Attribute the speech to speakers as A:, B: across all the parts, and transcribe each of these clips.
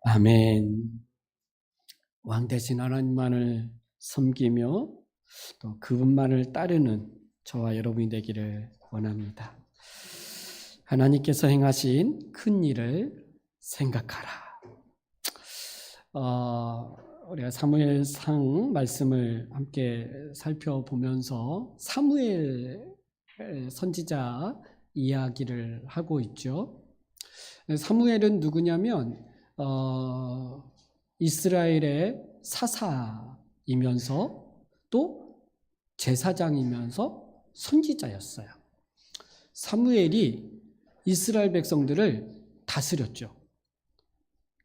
A: 아멘. 왕 대신 하나님만을 섬기며 또 그분만을 따르는 저와 여러분이 되기를 원합니다. 하나님께서 행하신 큰 일을 생각하라. 우리가 사무엘상 말씀을 함께 살펴보면서 사무엘 선지자 이야기를 하고 있죠. 사무엘은 누구냐면 이스라엘의 사사이면서 또 제사장이면서 선지자였어요. 사무엘이 이스라엘 백성들을 다스렸죠.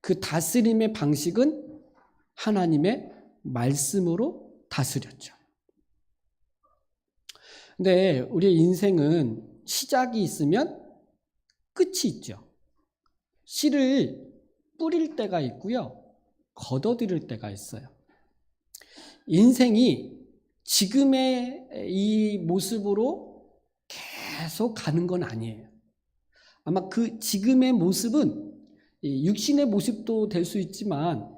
A: 그 다스림의 방식은 하나님의 말씀으로 다스렸죠. 근데 우리의 인생은 시작이 있으면 끝이 있죠. 씨를 뿌릴 때가 있고요, 걷어들일 때가 있어요. 인생이 지금의 이 모습으로 계속 가는 건 아니에요. 아마 그 지금의 모습은 육신의 모습도 될 수 있지만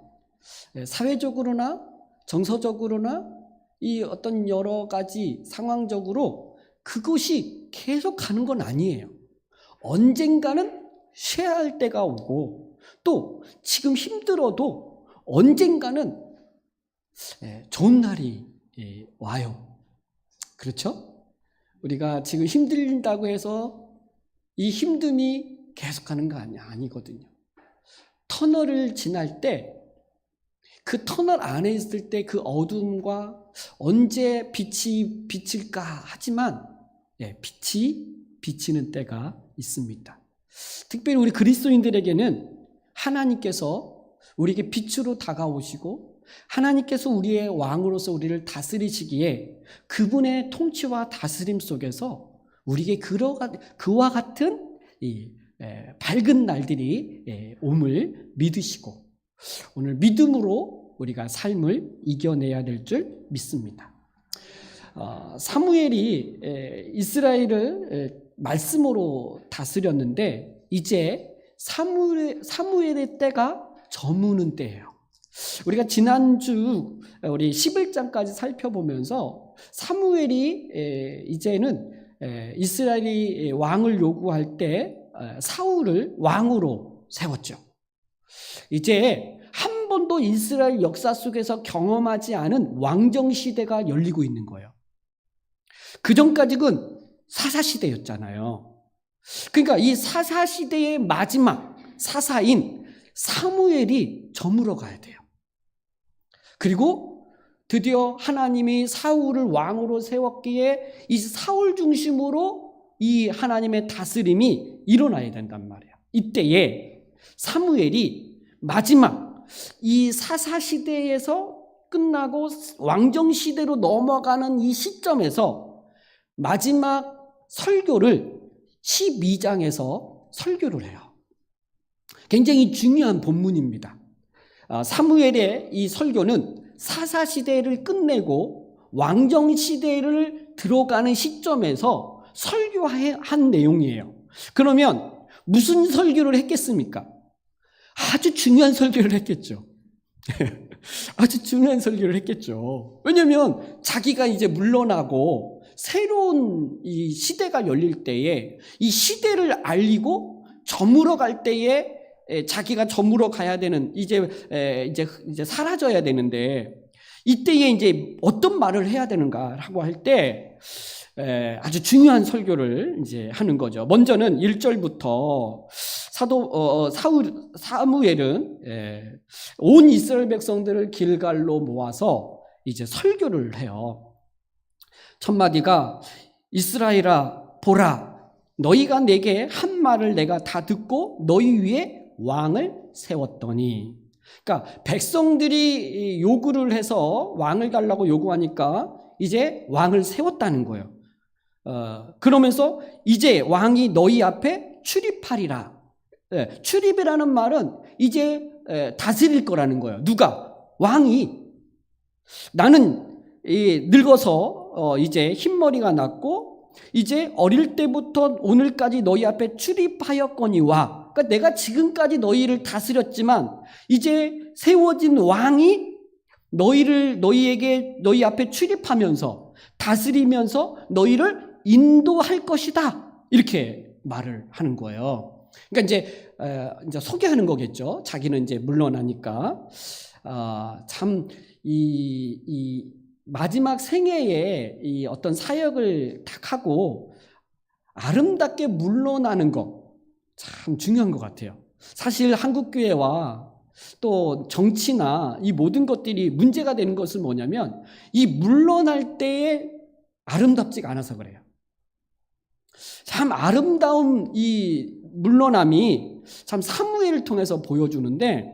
A: 사회적으로나 정서적으로나 이 어떤 여러 가지 상황적으로 그것이 계속 가는 건 아니에요. 언젠가는 쉬어야 할 때가 오고 또 지금 힘들어도 언젠가는 좋은 날이 와요. 그렇죠? 우리가 지금 힘들다고 해서 이 힘듦이 계속하는 거 아니거든요. 터널을 지날 때 그 터널 안에 있을 때 그 어둠과 언제 빛이 비칠까 하지만 빛이 비치는 때가 있습니다. 특별히 우리 그리스도인들에게는 하나님께서 우리에게 빛으로 다가오시고 하나님께서 우리의 왕으로서 우리를 다스리시기에 그분의 통치와 다스림 속에서 우리에게 그와 같은 밝은 날들이 옴을 믿으시고 오늘 믿음으로 우리가 삶을 이겨내야 될 줄 믿습니다. 사무엘이 이스라엘을 말씀으로 다스렸는데 이제 사무엘의 때가 저무는 때예요. 우리가 지난주 우리 11장까지 살펴보면서 사무엘이 이제는 이스라엘이 왕을 요구할 때 사울을 왕으로 세웠죠. 이제 한 번도 이스라엘 역사 속에서 경험하지 않은 왕정 시대가 열리고 있는 거예요. 그 전까지는 사사시대였잖아요. 그러니까 이 사사시대의 마지막 사사인 사무엘이 저물어 가야 돼요. 그리고 드디어 하나님이 사울을 왕으로 세웠기에 이 사울 중심으로 이 하나님의 다스림이 일어나야 된단 말이에요. 이때에 사무엘이 마지막 이 사사시대에서 끝나고 왕정시대로 넘어가는 이 시점에서 마지막 설교를 12장에서 설교를 해요. 굉장히 중요한 본문입니다. 사무엘의 이 설교는 사사시대를 끝내고 왕정시대를 들어가는 시점에서 설교한 내용이에요. 그러면 무슨 설교를 했겠습니까? 아주 중요한 설교를 했겠죠. 아주 중요한 설교를 했겠죠. 왜냐하면 자기가 이제 물러나고 새로운 이 시대가 열릴 때에 이 시대를 알리고 저물어 갈 때에 자기가 저물어 가야 되는 이제 사라져야 되는데 이때에 이제 어떤 말을 해야 되는가라고 할 때 아주 중요한 설교를 이제 하는 거죠. 먼저는 1절부터 사무엘은 온 이스라엘 백성들을 길갈로 모아서 이제 설교를 해요. 첫 마디가 이스라엘아 보라 너희가 내게 한 말을 내가 다 듣고 너희 위에 왕을 세웠더니, 그러니까 백성들이 요구를 해서 왕을 달라고 요구하니까 이제 왕을 세웠다는 거예요. 그러면서 이제 왕이 너희 앞에 출입하리라. 출입이라는 말은 이제 다스릴 거라는 거예요. 누가? 왕이. 나는 늙어서 이제 흰머리가 났고 이제 어릴 때부터 오늘까지 너희 앞에 출입하였거니와, 그러니까 내가 지금까지 너희를 다스렸지만 이제 세워진 왕이 너희 앞에 출입하면서 다스리면서 너희를 인도할 것이다, 이렇게 말을 하는 거예요. 그러니까 이제 소개하는 거겠죠. 자기는 이제 물러나니까. 참 이 마지막 생애에 이 어떤 사역을 딱 하고 아름답게 물러나는 거 참 중요한 것 같아요. 사실 한국교회와 또 정치나 이 모든 것들이 문제가 되는 것은 뭐냐면 이 물러날 때에 아름답지가 않아서 그래요. 참 아름다운 이 물러남이 참 사무엘을 통해서 보여주는데,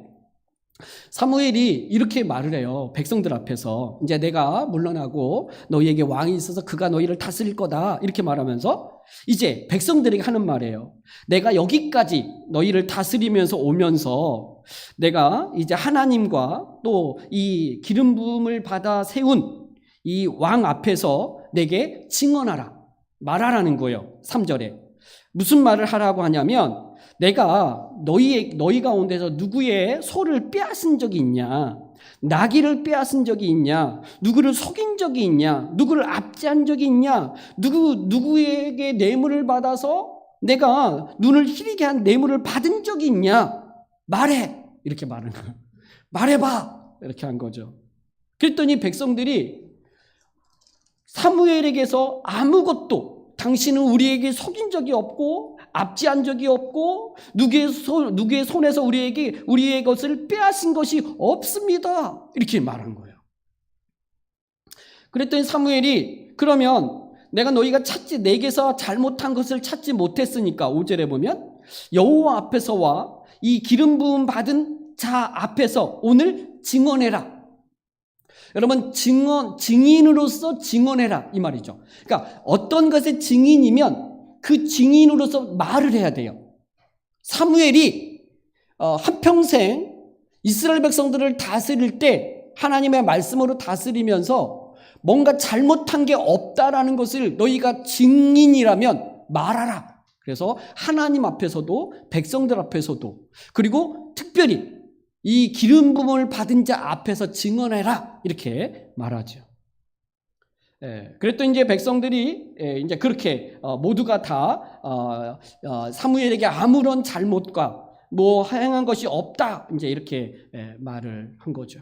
A: 사무엘이 이렇게 말을 해요. 백성들 앞에서 이제 내가 물러나고 너희에게 왕이 있어서 그가 너희를 다스릴 거다, 이렇게 말하면서 이제 백성들에게 하는 말이에요. 내가 여기까지 너희를 다스리면서 오면서 내가 이제 하나님과 또 이 기름 부음을 받아 세운 이 왕 앞에서 내게 증언하라, 말하라는 거예요. 3절에 무슨 말을 하라고 하냐면, 내가 너희 가운데서 누구의 소를 빼앗은 적이 있냐, 나귀를 빼앗은 적이 있냐, 누구를 속인 적이 있냐, 누구를 압제한 적이 있냐, 누구에게 뇌물을 받아서 내가 눈을 희리게 한 뇌물을 받은 적이 있냐, 말해, 이렇게 말하는 거예요. 말해봐, 이렇게 한 거죠. 그랬더니 백성들이 사무엘에게서 아무것도, 당신은 우리에게 속인 적이 없고 압제한 적이 없고 누구의 손에서 우리의 것을 빼앗은 것이 없습니다, 이렇게 말한 거예요. 그랬더니 사무엘이, 그러면 내가 너희가 내게서 잘못한 것을 찾지 못했으니까 5절에 보면 여호와 앞에서와 이 기름 부음 받은 자 앞에서 오늘 증언해라. 여러분, 증인으로서 증언해라, 이 말이죠. 그러니까 어떤 것의 증인이면 그 증인으로서 말을 해야 돼요. 사무엘이 한평생 이스라엘 백성들을 다스릴 때 하나님의 말씀으로 다스리면서 뭔가 잘못한 게 없다라는 것을 너희가 증인이라면 말하라. 그래서 하나님 앞에서도 백성들 앞에서도, 그리고 특별히 이 기름 부음을 받은 자 앞에서 증언해라, 이렇게 말하죠. 그랬더니 이제 백성들이 이제 그렇게 모두가 다 사무엘에게 아무런 잘못과 뭐 행한 것이 없다, 이제 이렇게 말을 한 거죠.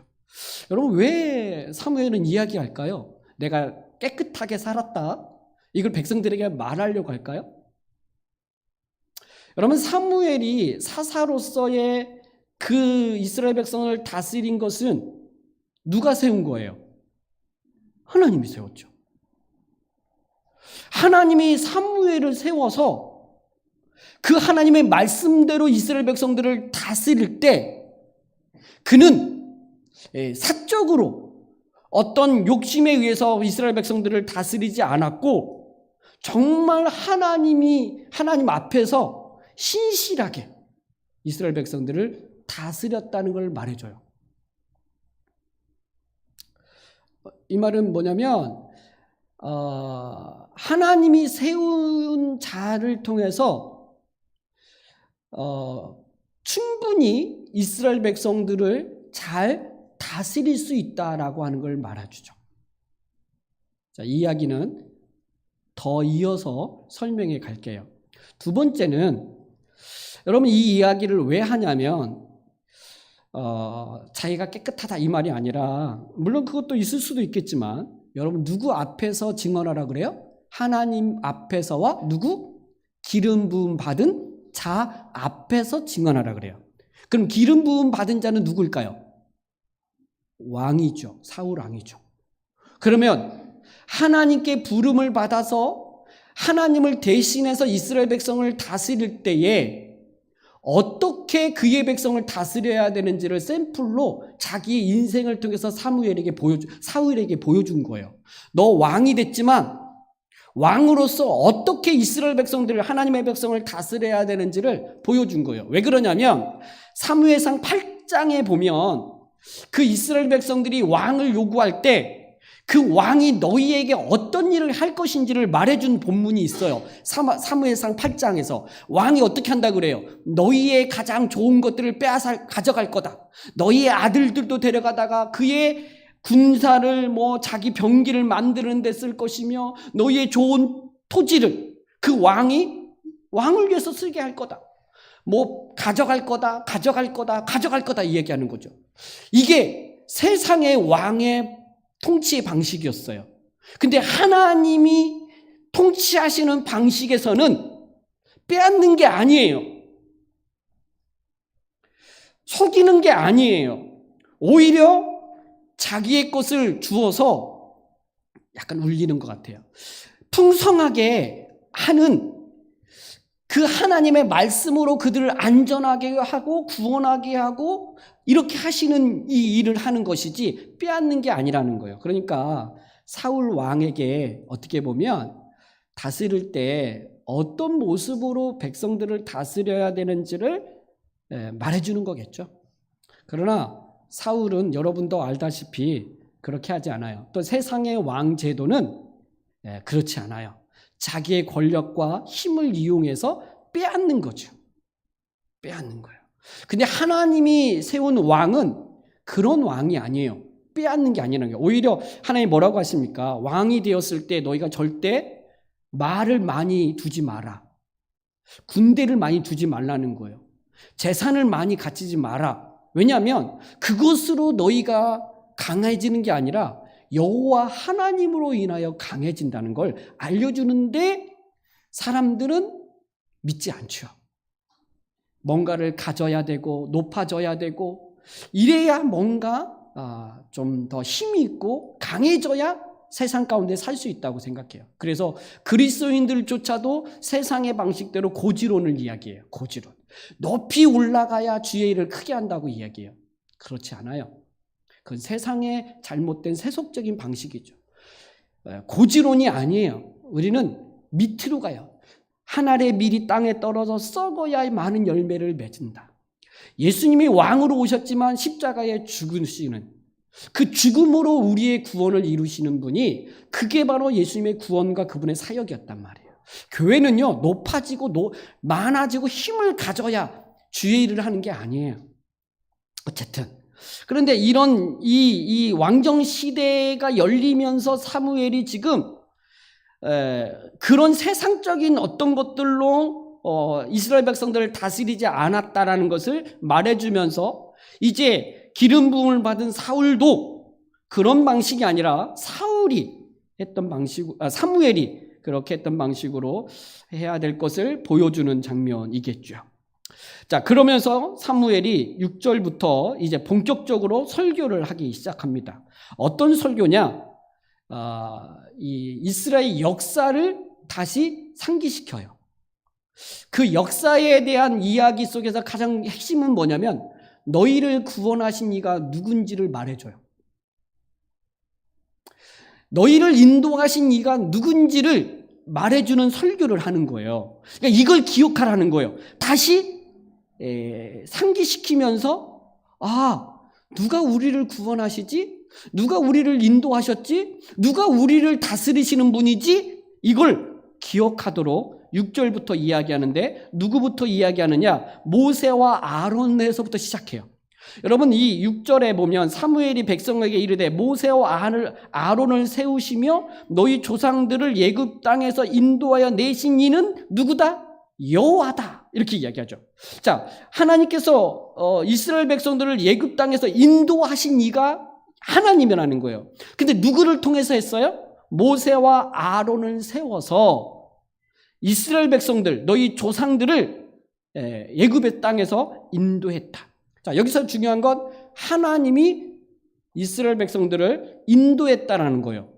A: 여러분, 왜 사무엘은 이야기할까요? 내가 깨끗하게 살았다, 이걸 백성들에게 말하려고 할까요? 여러분, 사무엘이 사사로서의 그 이스라엘 백성을 다스린 것은 누가 세운 거예요? 하나님이 세웠죠. 하나님이 사무엘을 세워서 그 하나님의 말씀대로 이스라엘 백성들을 다스릴 때 그는 사적으로 어떤 욕심에 의해서 이스라엘 백성들을 다스리지 않았고, 정말 하나님 앞에서 신실하게 이스라엘 백성들을 다스렸다는 걸 말해줘요. 이 말은 뭐냐면 하나님이 세운 자를 통해서 충분히 이스라엘 백성들을 잘 다스릴 수 있다라고 하는 걸 말해주죠. 자, 이 이야기는 더 이어서 설명해 갈게요. 두 번째는, 여러분, 이 이야기를 왜 하냐면 자기가 깨끗하다 이 말이 아니라, 물론 그것도 있을 수도 있겠지만, 여러분, 누구 앞에서 증언하라 그래요? 하나님 앞에서와 누구? 기름 부음 받은 자 앞에서 증언하라 그래요. 그럼 기름 부음 받은 자는 누굴까요? 왕이죠. 사울 왕이죠. 그러면 하나님께 부름을 받아서 하나님을 대신해서 이스라엘 백성을 다스릴 때에 어떻게 그의 백성을 다스려야 되는지를 샘플로 자기의 인생을 통해서 사울에게 보여준 거예요. 너 왕이 됐지만 왕으로서 어떻게 이스라엘 백성들을, 하나님의 백성을 다스려야 되는지를 보여준 거예요. 왜 그러냐면 사무엘상 8장에 보면 그 이스라엘 백성들이 왕을 요구할 때 그 왕이 너희에게 어떤 일을 할 것인지를 말해준 본문이 있어요. 사무엘상 8장에서 왕이 어떻게 한다 그래요? 너희의 가장 좋은 것들을 빼앗아 가져갈 거다. 너희의 아들들도 데려가다가 그의 군사를 자기 병기를 만드는 데 쓸 것이며 너희의 좋은 토지를 그 왕을 위해서 쓰게 할 거다. 가져갈 거다, 가져갈 거다, 가져갈 거다 이 얘기하는 거죠. 이게 세상의 왕의 통치의 방식이었어요. 근데 하나님이 통치하시는 방식에서는 빼앗는 게 아니에요. 속이는 게 아니에요. 오히려 자기의 것을 주어서 약간 울리는 것 같아요. 풍성하게 하는 그 하나님의 말씀으로 그들을 안전하게 하고 구원하게 하고 이렇게 하시는 이 일을 하는 것이지 빼앗는 게 아니라는 거예요. 그러니까 사울 왕에게 어떻게 보면 다스릴 때 어떤 모습으로 백성들을 다스려야 되는지를 말해주는 거겠죠. 그러나 사울은 여러분도 알다시피 그렇게 하지 않아요. 또 세상의 왕 제도는 그렇지 않아요. 자기의 권력과 힘을 이용해서 빼앗는 거죠. 빼앗는 거예요. 근데 하나님이 세운 왕은 그런 왕이 아니에요. 빼앗는 게 아니라는 거예요. 오히려 하나님이 뭐라고 하십니까? 왕이 되었을 때 너희가 절대 말을 많이 두지 마라. 군대를 많이 두지 말라는 거예요. 재산을 많이 갖추지 마라. 왜냐하면 그것으로 너희가 강해지는 게 아니라 여호와 하나님으로 인하여 강해진다는 걸 알려주는데 사람들은 믿지 않죠. 뭔가를 가져야 되고 높아져야 되고 이래야 뭔가 좀 더 힘이 있고 강해져야 세상 가운데 살 수 있다고 생각해요. 그래서 그리스도인들조차도 세상의 방식대로 고지론을 이야기해요. 고지론. 높이 올라가야 주의 일을 크게 한다고 이야기해요. 그렇지 않아요. 그건 세상의 잘못된 세속적인 방식이죠. 고지론이 아니에요. 우리는 밑으로 가요. 한 알의 밀이 땅에 떨어져 썩어야 많은 열매를 맺는다. 예수님이 왕으로 오셨지만 십자가에 죽으시는 그 죽음으로 우리의 구원을 이루시는 분이 그게 바로 예수님의 구원과 그분의 사역이었단 말이에요. 교회는요 높아지고 많아지고 힘을 가져야 주의 일을 하는 게 아니에요. 어쨌든 그런데 이런 이 왕정 시대가 열리면서 사무엘이 지금 그런 세상적인 어떤 것들로 이스라엘 백성들을 다스리지 않았다라는 것을 말해주면서 이제 기름 부음을 받은 사울도 그런 방식이 아니라 사무엘이 그렇게 했던 방식으로 해야 될 것을 보여주는 장면이겠죠. 자, 그러면서 사무엘이 6절부터 이제 본격적으로 설교를 하기 시작합니다. 어떤 설교냐? 이 이스라엘 역사를 다시 상기시켜요. 그 역사에 대한 이야기 속에서 가장 핵심은 뭐냐면 너희를 구원하신 이가 누군지를 말해줘요. 너희를 인도하신 이가 누군지를 말해주는 설교를 하는 거예요. 그러니까 이걸 기억하라는 거예요. 다시 상기시키면서 누가 우리를 구원하시지? 누가 우리를 인도하셨지? 누가 우리를 다스리시는 분이지? 이걸 기억하도록 6절부터 이야기하는데 누구부터 이야기하느냐? 모세와 아론에서부터 시작해요. 여러분 이 6절에 보면 사무엘이 백성에게 이르되 모세와 아론을 세우시며 너희 조상들을 애굽 땅에서 인도하여 내신 이는 누구다? 여호와다. 이렇게 이야기하죠. 자, 하나님께서 이스라엘 백성들을 애굽 땅에서 인도하신 이가 하나님이라는 거예요. 근데 누구를 통해서 했어요? 모세와 아론을 세워서 이스라엘 백성들, 너희 조상들을 애굽의 땅에서 인도했다. 자, 여기서 중요한 건 하나님이 이스라엘 백성들을 인도했다라는 거예요.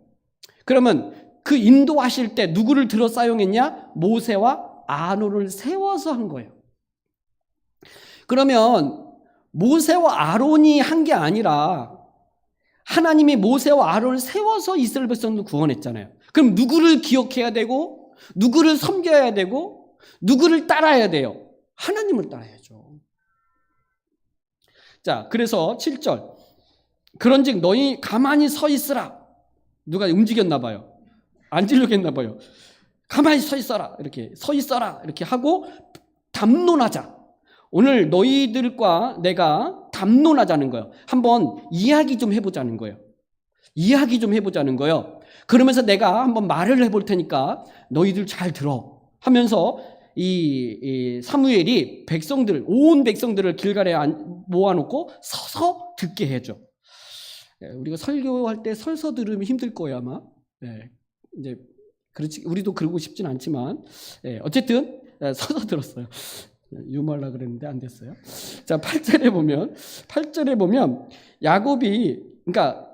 A: 그러면 그 인도하실 때 누구를 들어 사용했냐? 모세와 아론을 세워서 한 거예요. 그러면 모세와 아론이 한 게 아니라 하나님이 모세와 아론을 세워서 이스라엘 백성들 구원했잖아요. 그럼 누구를 기억해야 되고 누구를 섬겨야 되고 누구를 따라야 돼요? 하나님을 따라야죠. 자, 그래서 7절 그런즉 너희 가만히 서 있으라. 누가 움직였나 봐요. 안 지르려고 했나 봐요. 가만히 서 있어라. 이렇게 서 있어라. 이렇게 하고 담론하자. 오늘 너희들과 내가 담론하자는 거예요. 한번 이야기 좀 해보자는 거예요. 이야기 좀 해보자는 거예요. 그러면서 내가 한번 말을 해볼 테니까 너희들 잘 들어 하면서 이 사무엘이 백성들, 온 백성들을 길갈에 모아놓고 서서 듣게 해줘. 우리가 설교할 때 서서 들으면 힘들 거예요, 아마. 이제 그렇지, 우리도 그러고 싶진 않지만, 어쨌든 서서 들었어요. 유머하려고 그랬는데 안 됐어요. 자, 8절에 보면 야곱이, 그러니까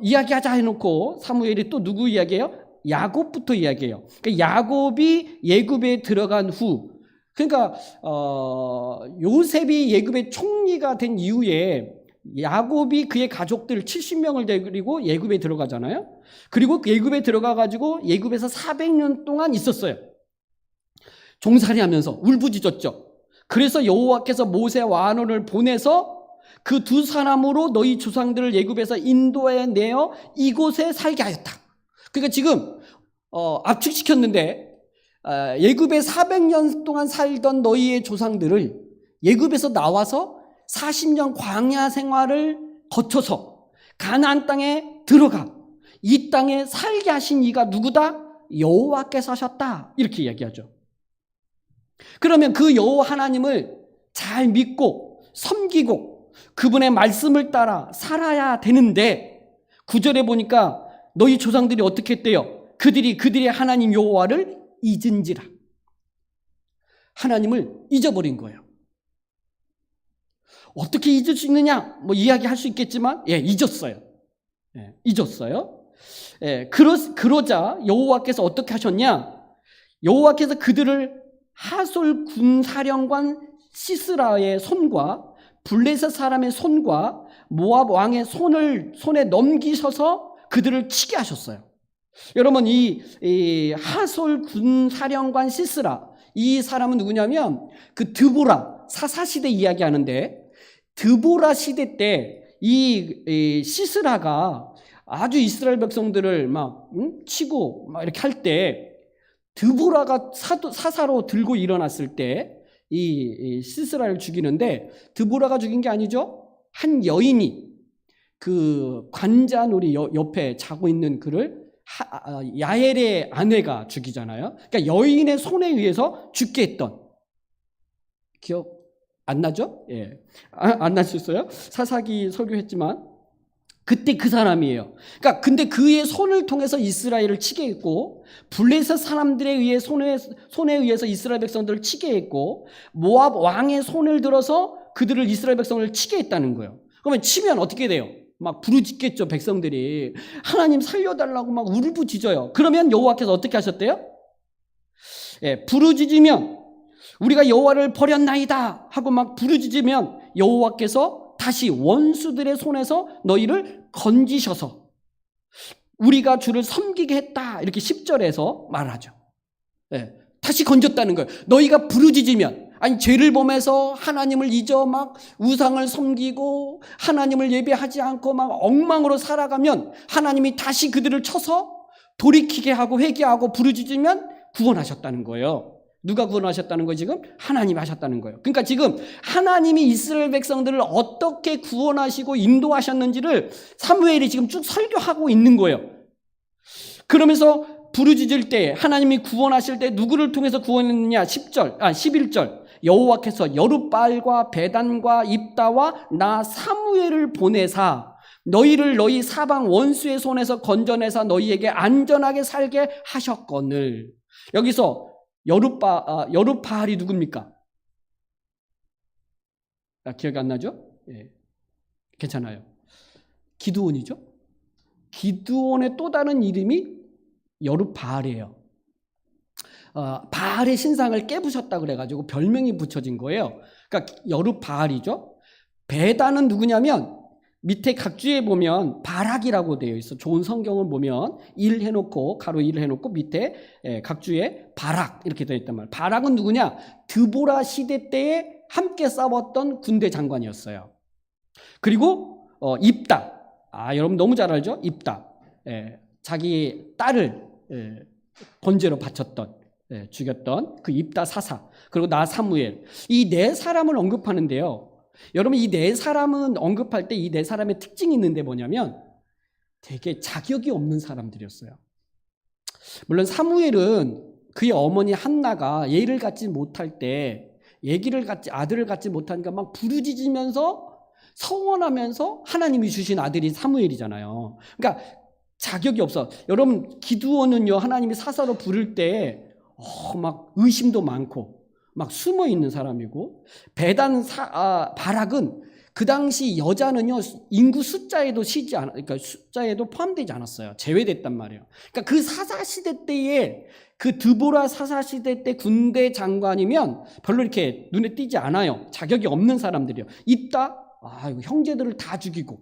A: 이야기하자 해놓고 사무엘이 또 누구 이야기해요? 야곱부터 이야기해요. 그러니까 야곱이 예굽에 들어간 후, 그러니까 요셉이 예굽의 총리가 된 이후에 야곱이 그의 가족들 70명을 데리고 예굽에 들어가잖아요. 그리고 예굽에 들어가가지고 예굽에서 400년 동안 있었어요. 종살이하면서 울부짖었죠. 그래서 여호와께서 모세와 아론을 보내서 그 두 사람으로 너희 조상들을 예굽에서 인도해 내어 이곳에 살게 하였다. 그러니까 지금 압축시켰는데 예굽에 400년 동안 살던 너희의 조상들을 예굽에서 나와서 40년 광야 생활을 거쳐서 가나안 땅에 들어가 이 땅에 살게 하신 이가 누구다? 여호와께서 하셨다. 이렇게 이야기하죠. 그러면 그 여호와 하나님을 잘 믿고 섬기고 그분의 말씀을 따라 살아야 되는데 9절에 보니까 너희 조상들이 어떻게 했대요? 그들이 하나님 여호와를 잊은지라. 하나님을 잊어버린 거예요. 어떻게 잊을 수 있느냐? 뭐 이야기할 수 있겠지만 잊었어요. 잊었어요. 그러자 여호와께서 어떻게 하셨냐? 여호와께서 그들을 하솔 군사령관 시스라의 손과 블레셋 사람의 손과 모압 왕의 손에 넘기셔서 그들을 치게 하셨어요. 여러분, 이 하솔 군사령관 시스라, 이 사람은 누구냐면 그 드보라 사사시대 이야기하는데, 드보라 시대 때 이 시스라가 아주 이스라엘 백성들을 막 치고 막 이렇게 할 때 드보라가 사사로 들고 일어났을 때 이 시스라를 죽이는데, 드보라가 죽인 게 아니죠. 한 여인이 그 관자놀이 옆에 자고 있는 그를 야엘의 아내가 죽이잖아요. 그러니까 여인의 손에 의해서 죽게 했던, 기억 안 나죠? 안 나셨어요? 사사기 설교했지만 그때 그 사람이에요. 그러니까 근데 그의 손을 통해서 이스라엘을 치게 했고, 블레셋 사람들에 의해 손에 의해서 이스라엘 백성들을 치게 했고, 모압 왕의 손을 들어서 그들을 이스라엘 백성을 치게 했다는 거예요. 그러면 치면 어떻게 돼요? 막 부르짖겠죠, 백성들이. 하나님 살려달라고 막 울부짖어요. 그러면 여호와께서 어떻게 하셨대요? 부르짖으면, 우리가 여호와를 버렸나이다 하고 막 부르짖으면 여호와께서 다시 원수들의 손에서 너희를 건지셔서 우리가 주를 섬기게 했다, 이렇게 10절에서 말하죠. 다시 건졌다는 거예요. 너희가 부르짖으면, 아니 죄를 범해서 하나님을 잊어 막 우상을 섬기고 하나님을 예배하지 않고 막 엉망으로 살아가면 하나님이 다시 그들을 쳐서 돌이키게 하고 회개하고 부르짖으면 구원하셨다는 거예요. 누가 구원하셨다는 거예요? 지금 하나님이 하셨다는 거예요. 그러니까 지금 하나님이 이스라엘 백성들을 어떻게 구원하시고 인도하셨는지를 사무엘이 지금 쭉 설교하고 있는 거예요. 그러면서 부르짖을 때, 하나님이 구원하실 때 누구를 통해서 구원했느냐? 11절 여호와께서 여룻바알과 베단과 입다와 나 사무엘을 보내사 너희를 너희 사방 원수의 손에서 건져내사 너희에게 안전하게 살게 하셨거늘. 여기서 여룻바알이 누굽니까? 기억이 안 나죠? 괜찮아요. 기드온이죠? 기드온의 또 다른 이름이 여룻바알이에요. 바알의 신상을 깨부셨다 그래가지고 별명이 붙여진 거예요. 그러니까 여룻바알이죠. 베단은 누구냐면 밑에 각주에 보면 바락이라고 되어 있어. 좋은 성경을 보면 1 해놓고 가로 1 해놓고 밑에 각주에 바락 이렇게 되어 있단 말이에요. 바락은 누구냐? 드보라 시대 때에 함께 싸웠던 군대 장관이었어요. 그리고 입다. 여러분 너무 잘 알죠? 입다. 자기 딸을 번제로 바쳤던, 죽였던 그 입다 사사, 그리고 나 사무엘, 이 네 사람을 언급하는데요. 여러분, 이 네 사람은 언급할 때 이 네 사람의 특징이 있는데 뭐냐면 되게 자격이 없는 사람들이었어요. 물론 사무엘은 그의 어머니 한나가 예를 갖지 못할 때 아들을 갖지 못하니까 막 부르짖으면서 서원하면서 하나님이 주신 아들이 사무엘이잖아요. 그러니까 자격이 없어. 여러분, 기드온은요, 하나님이 사사로 부를 때 막 의심도 많고 막 숨어 있는 사람이고, 바락은 그 당시 여자는요, 인구 숫자에도 그러니까 숫자에도 포함되지 않았어요. 제외됐단 말이에요. 그러니까 그 사사 시대 때에, 그 드보라 사사 시대 때 군대 장관이면 별로 이렇게 눈에 띄지 않아요. 자격이 없는 사람들이요. 이따 이거 형제들을 다 죽이고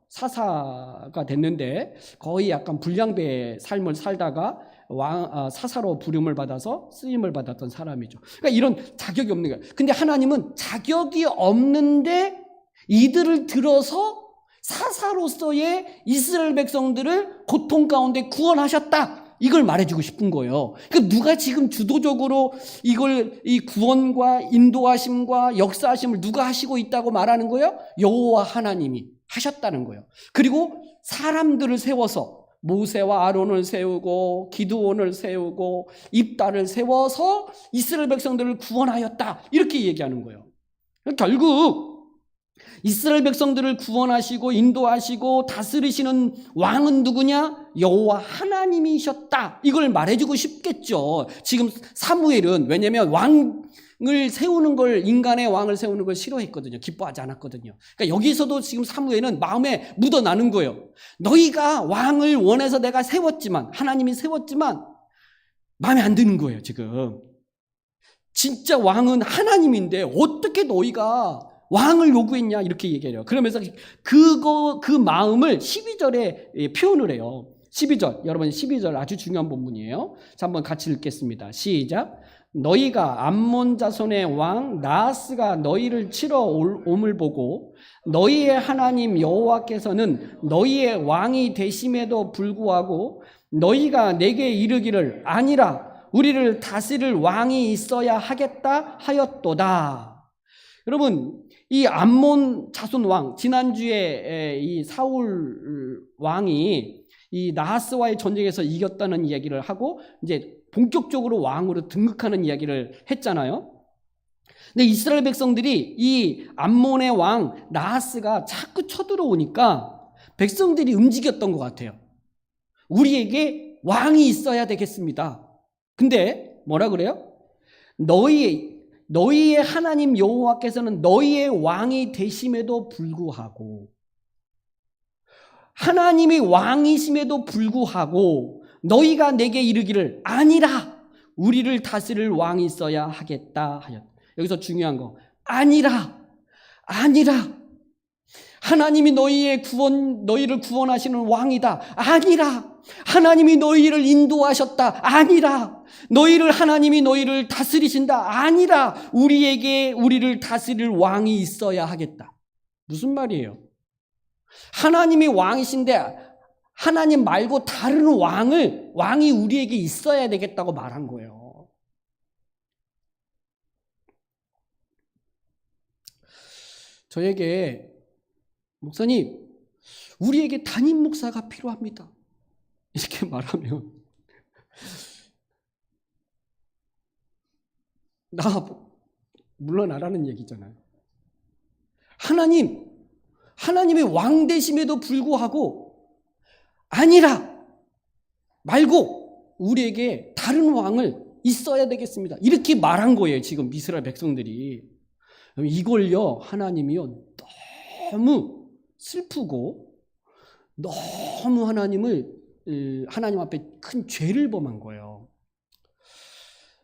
A: 사사가 됐는데 거의 약간 불량배의 삶을 살다가 사사로 부름을 받아서 쓰임을 받았던 사람이죠. 그러니까 이런 자격이 없는 거예요. 근데 하나님은 자격이 없는데 이들을 들어서 사사로서의 이스라엘 백성들을 고통 가운데 구원하셨다, 이걸 말해주고 싶은 거예요. 그러니까 누가 지금 주도적으로 이 구원과 인도하심과 역사하심을 누가 하시고 있다고 말하는 거예요? 여호와 하나님이 하셨다는 거예요. 그리고 사람들을 세워서 모세와 아론을 세우고 기드온을 세우고 입다를 세워서 이스라엘 백성들을 구원하였다, 이렇게 얘기하는 거예요. 결국 이스라엘 백성들을 구원하시고 인도하시고 다스리시는 왕은 누구냐? 여호와 하나님이셨다, 이걸 말해주고 싶겠죠. 지금 사무엘은, 왜냐하면 왕을 세우는 걸, 인간의 왕을 세우는 걸 싫어했거든요. 기뻐하지 않았거든요. 그러니까 여기서도 지금 사무엘은 마음에 묻어나는 거예요. 너희가 왕을 원해서 내가 세웠지만, 하나님이 세웠지만 마음에 안 드는 거예요. 지금 진짜 왕은 하나님인데 어떻게 너희가 왕을 요구했냐, 이렇게 얘기해요. 그러면서 그 마음을 12절에 표현을 해요. 12절, 여러분 12절 아주 중요한 본문이에요. 자, 한번 같이 읽겠습니다. 시작. 너희가 암몬 자손의 왕 나하스가 너희를 치러 옴을 보고 너희의 하나님 여호와께서는 너희의 왕이 되심에도 불구하고 너희가 내게 이르기를 아니라 우리를 다스릴 왕이 있어야 하겠다 하였도다. 여러분, 이 암몬 자손 왕, 지난주에 이 사울 왕이 이 나하스와의 전쟁에서 이겼다는 이야기를 하고 이제 본격적으로 왕으로 등극하는 이야기를 했잖아요. 근데 이스라엘 백성들이 이 암몬의 왕 나하스가 자꾸 쳐들어오니까 백성들이 움직였던 것 같아요. 우리에게 왕이 있어야 되겠습니다. 근데 뭐라 그래요? 너희의 하나님 여호와께서는 너희의 왕이 되심에도 불구하고, 하나님이 왕이심에도 불구하고 너희가 내게 이르기를 아니라 우리를 다스릴 왕이 있어야 하겠다 하였다. 여기서 중요한 거, 아니라 하나님이 너희를 구원하시는 왕이다, 아니라 하나님이 너희를 인도하셨다, 아니라 하나님이 너희를 다스리신다, 아니라 우리를 다스릴 왕이 있어야 하겠다. 무슨 말이에요? 하나님이 왕이신데 하나님 말고 다른 왕이 우리에게 있어야 되겠다고 말한 거예요. 저에게, 목사님, 우리에게 담임 목사가 필요합니다, 이렇게 말하면 물러나라는 얘기잖아요. 하나님의 왕 되심에도 불구하고 아니라 말고 우리에게 다른 왕을 있어야 되겠습니다, 이렇게 말한 거예요. 지금 이스라엘 백성들이. 이걸요, 하나님이요, 너무 슬프고 너무 하나님 앞에 큰 죄를 범한 거예요.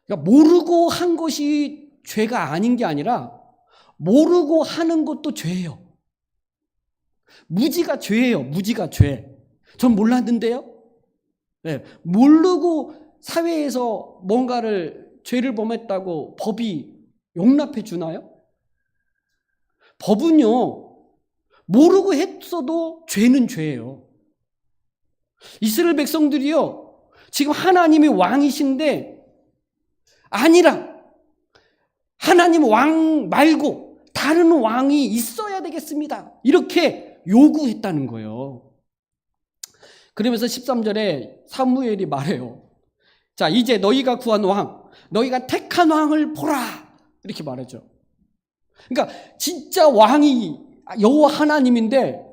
A: 그러니까 모르고 한 것이 죄가 아닌 게 아니라 모르고 하는 것도 죄예요. 무지가 죄예요. 무지가 죄. 전 몰랐는데요. 네, 모르고 사회에서 뭔가를 죄를 범했다고 법이 용납해 주나요? 법은요, 모르고 했어도 죄는 죄예요. 이스라엘 백성들이요, 지금 하나님이 왕이신데 아니라 하나님 왕 말고 다른 왕이 있어야 되겠습니다. 이렇게 요구했다는 거예요. 그러면서 13절에 사무엘이 말해요. 자, 이제 너희가 구한 왕, 너희가 택한 왕을 보라. 이렇게 말하죠. 그러니까 진짜 왕이 여호와 하나님인데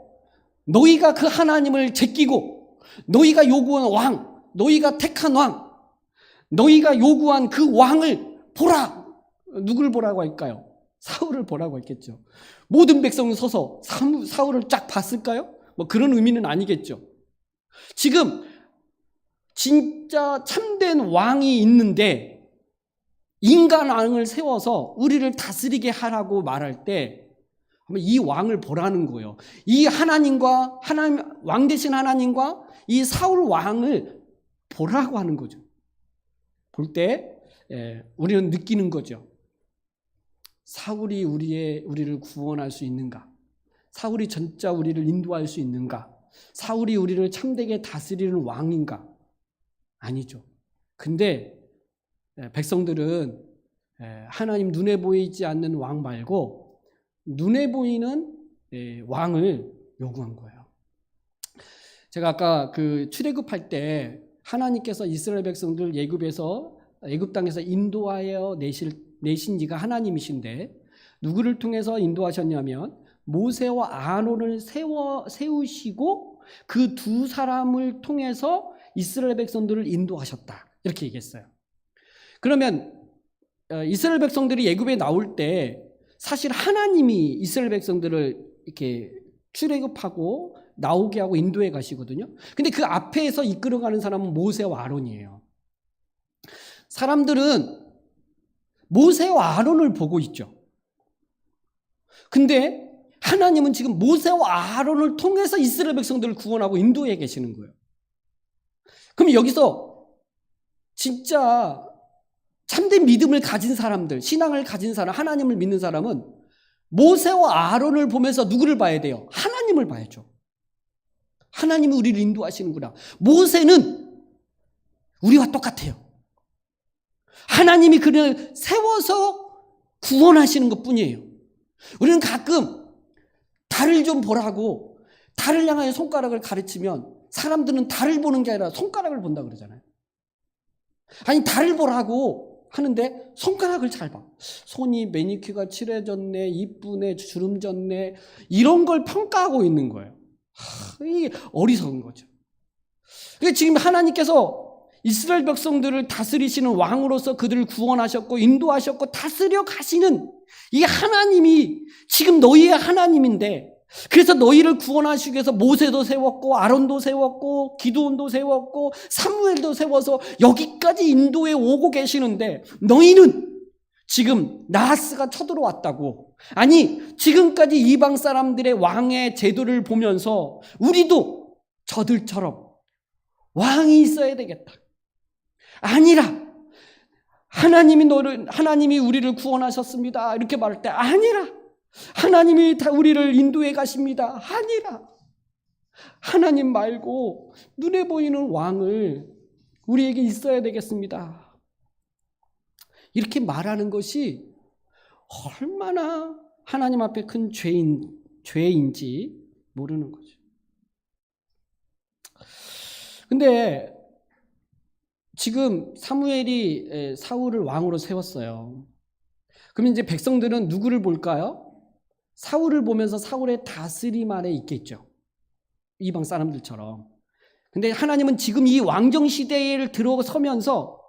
A: 너희가 그 하나님을 제끼고 너희가 요구한 왕, 너희가 택한 왕, 너희가 요구한 그 왕을 보라. 누굴 보라고 할까요? 사울을 보라고 했겠죠. 모든 백성은 서서 사울을 쫙 봤을까요? 뭐 그런 의미는 아니겠죠. 지금 진짜 참된 왕이 있는데 인간 왕을 세워서 우리를 다스리게 하라고 말할 때 이 왕을 보라는 거예요. 이 하나님과 왕 대신 하나님과 이 사울 왕을 보라고 하는 거죠. 볼 때 우리는 느끼는 거죠. 사울이 우리를 구원할 수 있는가? 사울이 진짜 우리를 인도할 수 있는가? 사울이 우리를 참되게 다스리는 왕인가? 아니죠. 근데 백성들은 하나님 눈에 보이지 않는 왕 말고 눈에 보이는 왕을 요구한 거예요. 제가 아까 그 출애굽할 때 하나님께서 이스라엘 백성들 애굽 땅에서 인도하여 내신 이가 하나님이신데 누구를 통해서 인도하셨냐면 모세와 아론을 세우시고 그 두 사람을 통해서 이스라엘 백성들을 인도하셨다. 이렇게 얘기했어요. 그러면 이스라엘 백성들이 애굽에 나올 때 사실 하나님이 이스라엘 백성들을 이렇게 출애굽하고 나오게 하고 인도해 가시거든요. 근데 그 앞에서 이끌어가는 사람은 모세와 아론이에요. 사람들은 모세와 아론을 보고 있죠. 근데 하나님은 지금 모세와 아론을 통해서 이스라엘 백성들을 구원하고 인도해 계시는 거예요. 그럼 여기서 진짜 참된 믿음을 가진 사람들, 신앙을 가진 사람, 하나님을 믿는 사람은 모세와 아론을 보면서 누구를 봐야 돼요? 하나님을 봐야죠. 하나님이 우리를 인도하시는구나. 모세는 우리와 똑같아요. 하나님이 그를 세워서 구원하시는 것뿐이에요. 우리는 가끔 달을 좀 보라고 달을 향하여 손가락을 가르치면 사람들은 달을 보는 게 아니라 손가락을 본다 그러잖아요. 아니 달을 보라고 하는데 손가락을 잘 봐. 손이 매니큐어가 칠해졌네, 이쁘네, 주름 졌네, 이런 걸 평가하고 있는 거예요. 이게 어리석은 거죠. 그러니까 지금 하나님께서 이스라엘 백성들을 다스리시는 왕으로서 그들을 구원하셨고 인도하셨고 다스려 가시는 이 하나님이 지금 너희의 하나님인데, 그래서 너희를 구원하시기 위해서 모세도 세웠고 아론도 세웠고 기드온도 세웠고 사무엘도 세워서 여기까지 인도해 오고 계시는데 너희는 지금 나하스가 쳐들어왔다고, 아니 지금까지 이방 사람들의 왕의 제도를 보면서 우리도 저들처럼 왕이 있어야 되겠다. 아니라 하나님이 우리를 구원하셨습니다 이렇게 말할 때 아니라 하나님이 다 우리를 인도해 가십니다. 아니라 하나님 말고 눈에 보이는 왕을 우리에게 있어야 되겠습니다. 이렇게 말하는 것이 얼마나 하나님 앞에 큰 죄인지 모르는 거죠. 근데 지금 사무엘이 사울을 왕으로 세웠어요. 그럼 이제 백성들은 누구를 볼까요? 사울을 보면서 사울의 다스림 아래 있겠죠. 이방 사람들처럼. 근데 하나님은 지금 이 왕정 시대를 들어서면서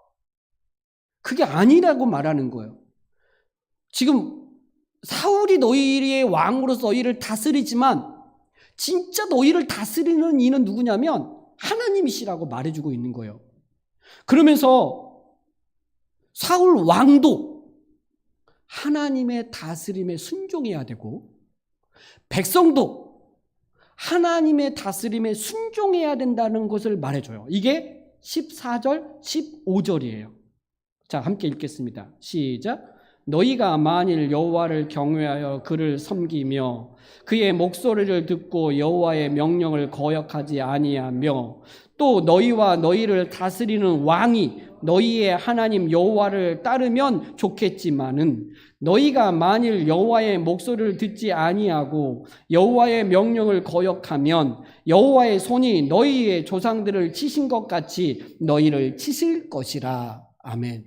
A: 그게 아니라고 말하는 거예요. 지금 사울이 너희의 왕으로서 너희를 다스리지만 진짜 너희를 다스리는 이는 누구냐면 하나님이시라고 말해주고 있는 거예요. 그러면서 사울 왕도 하나님의 다스림에 순종해야 되고 백성도 하나님의 다스림에 순종해야 된다는 것을 말해줘요. 이게 14절, 15절이에요. 자, 함께 읽겠습니다. 시작. 너희가 만일 여호와를 경외하여 그를 섬기며 그의 목소리를 듣고 여호와의 명령을 거역하지 아니하며 또 너희와 너희를 다스리는 왕이 너희의 하나님 여호와를 따르면 좋겠지만은 너희가 만일 여호와의 목소리를 듣지 아니하고 여호와의 명령을 거역하면 여호와의 손이 너희의 조상들을 치신 것 같이 너희를 치실 것이라. 아멘.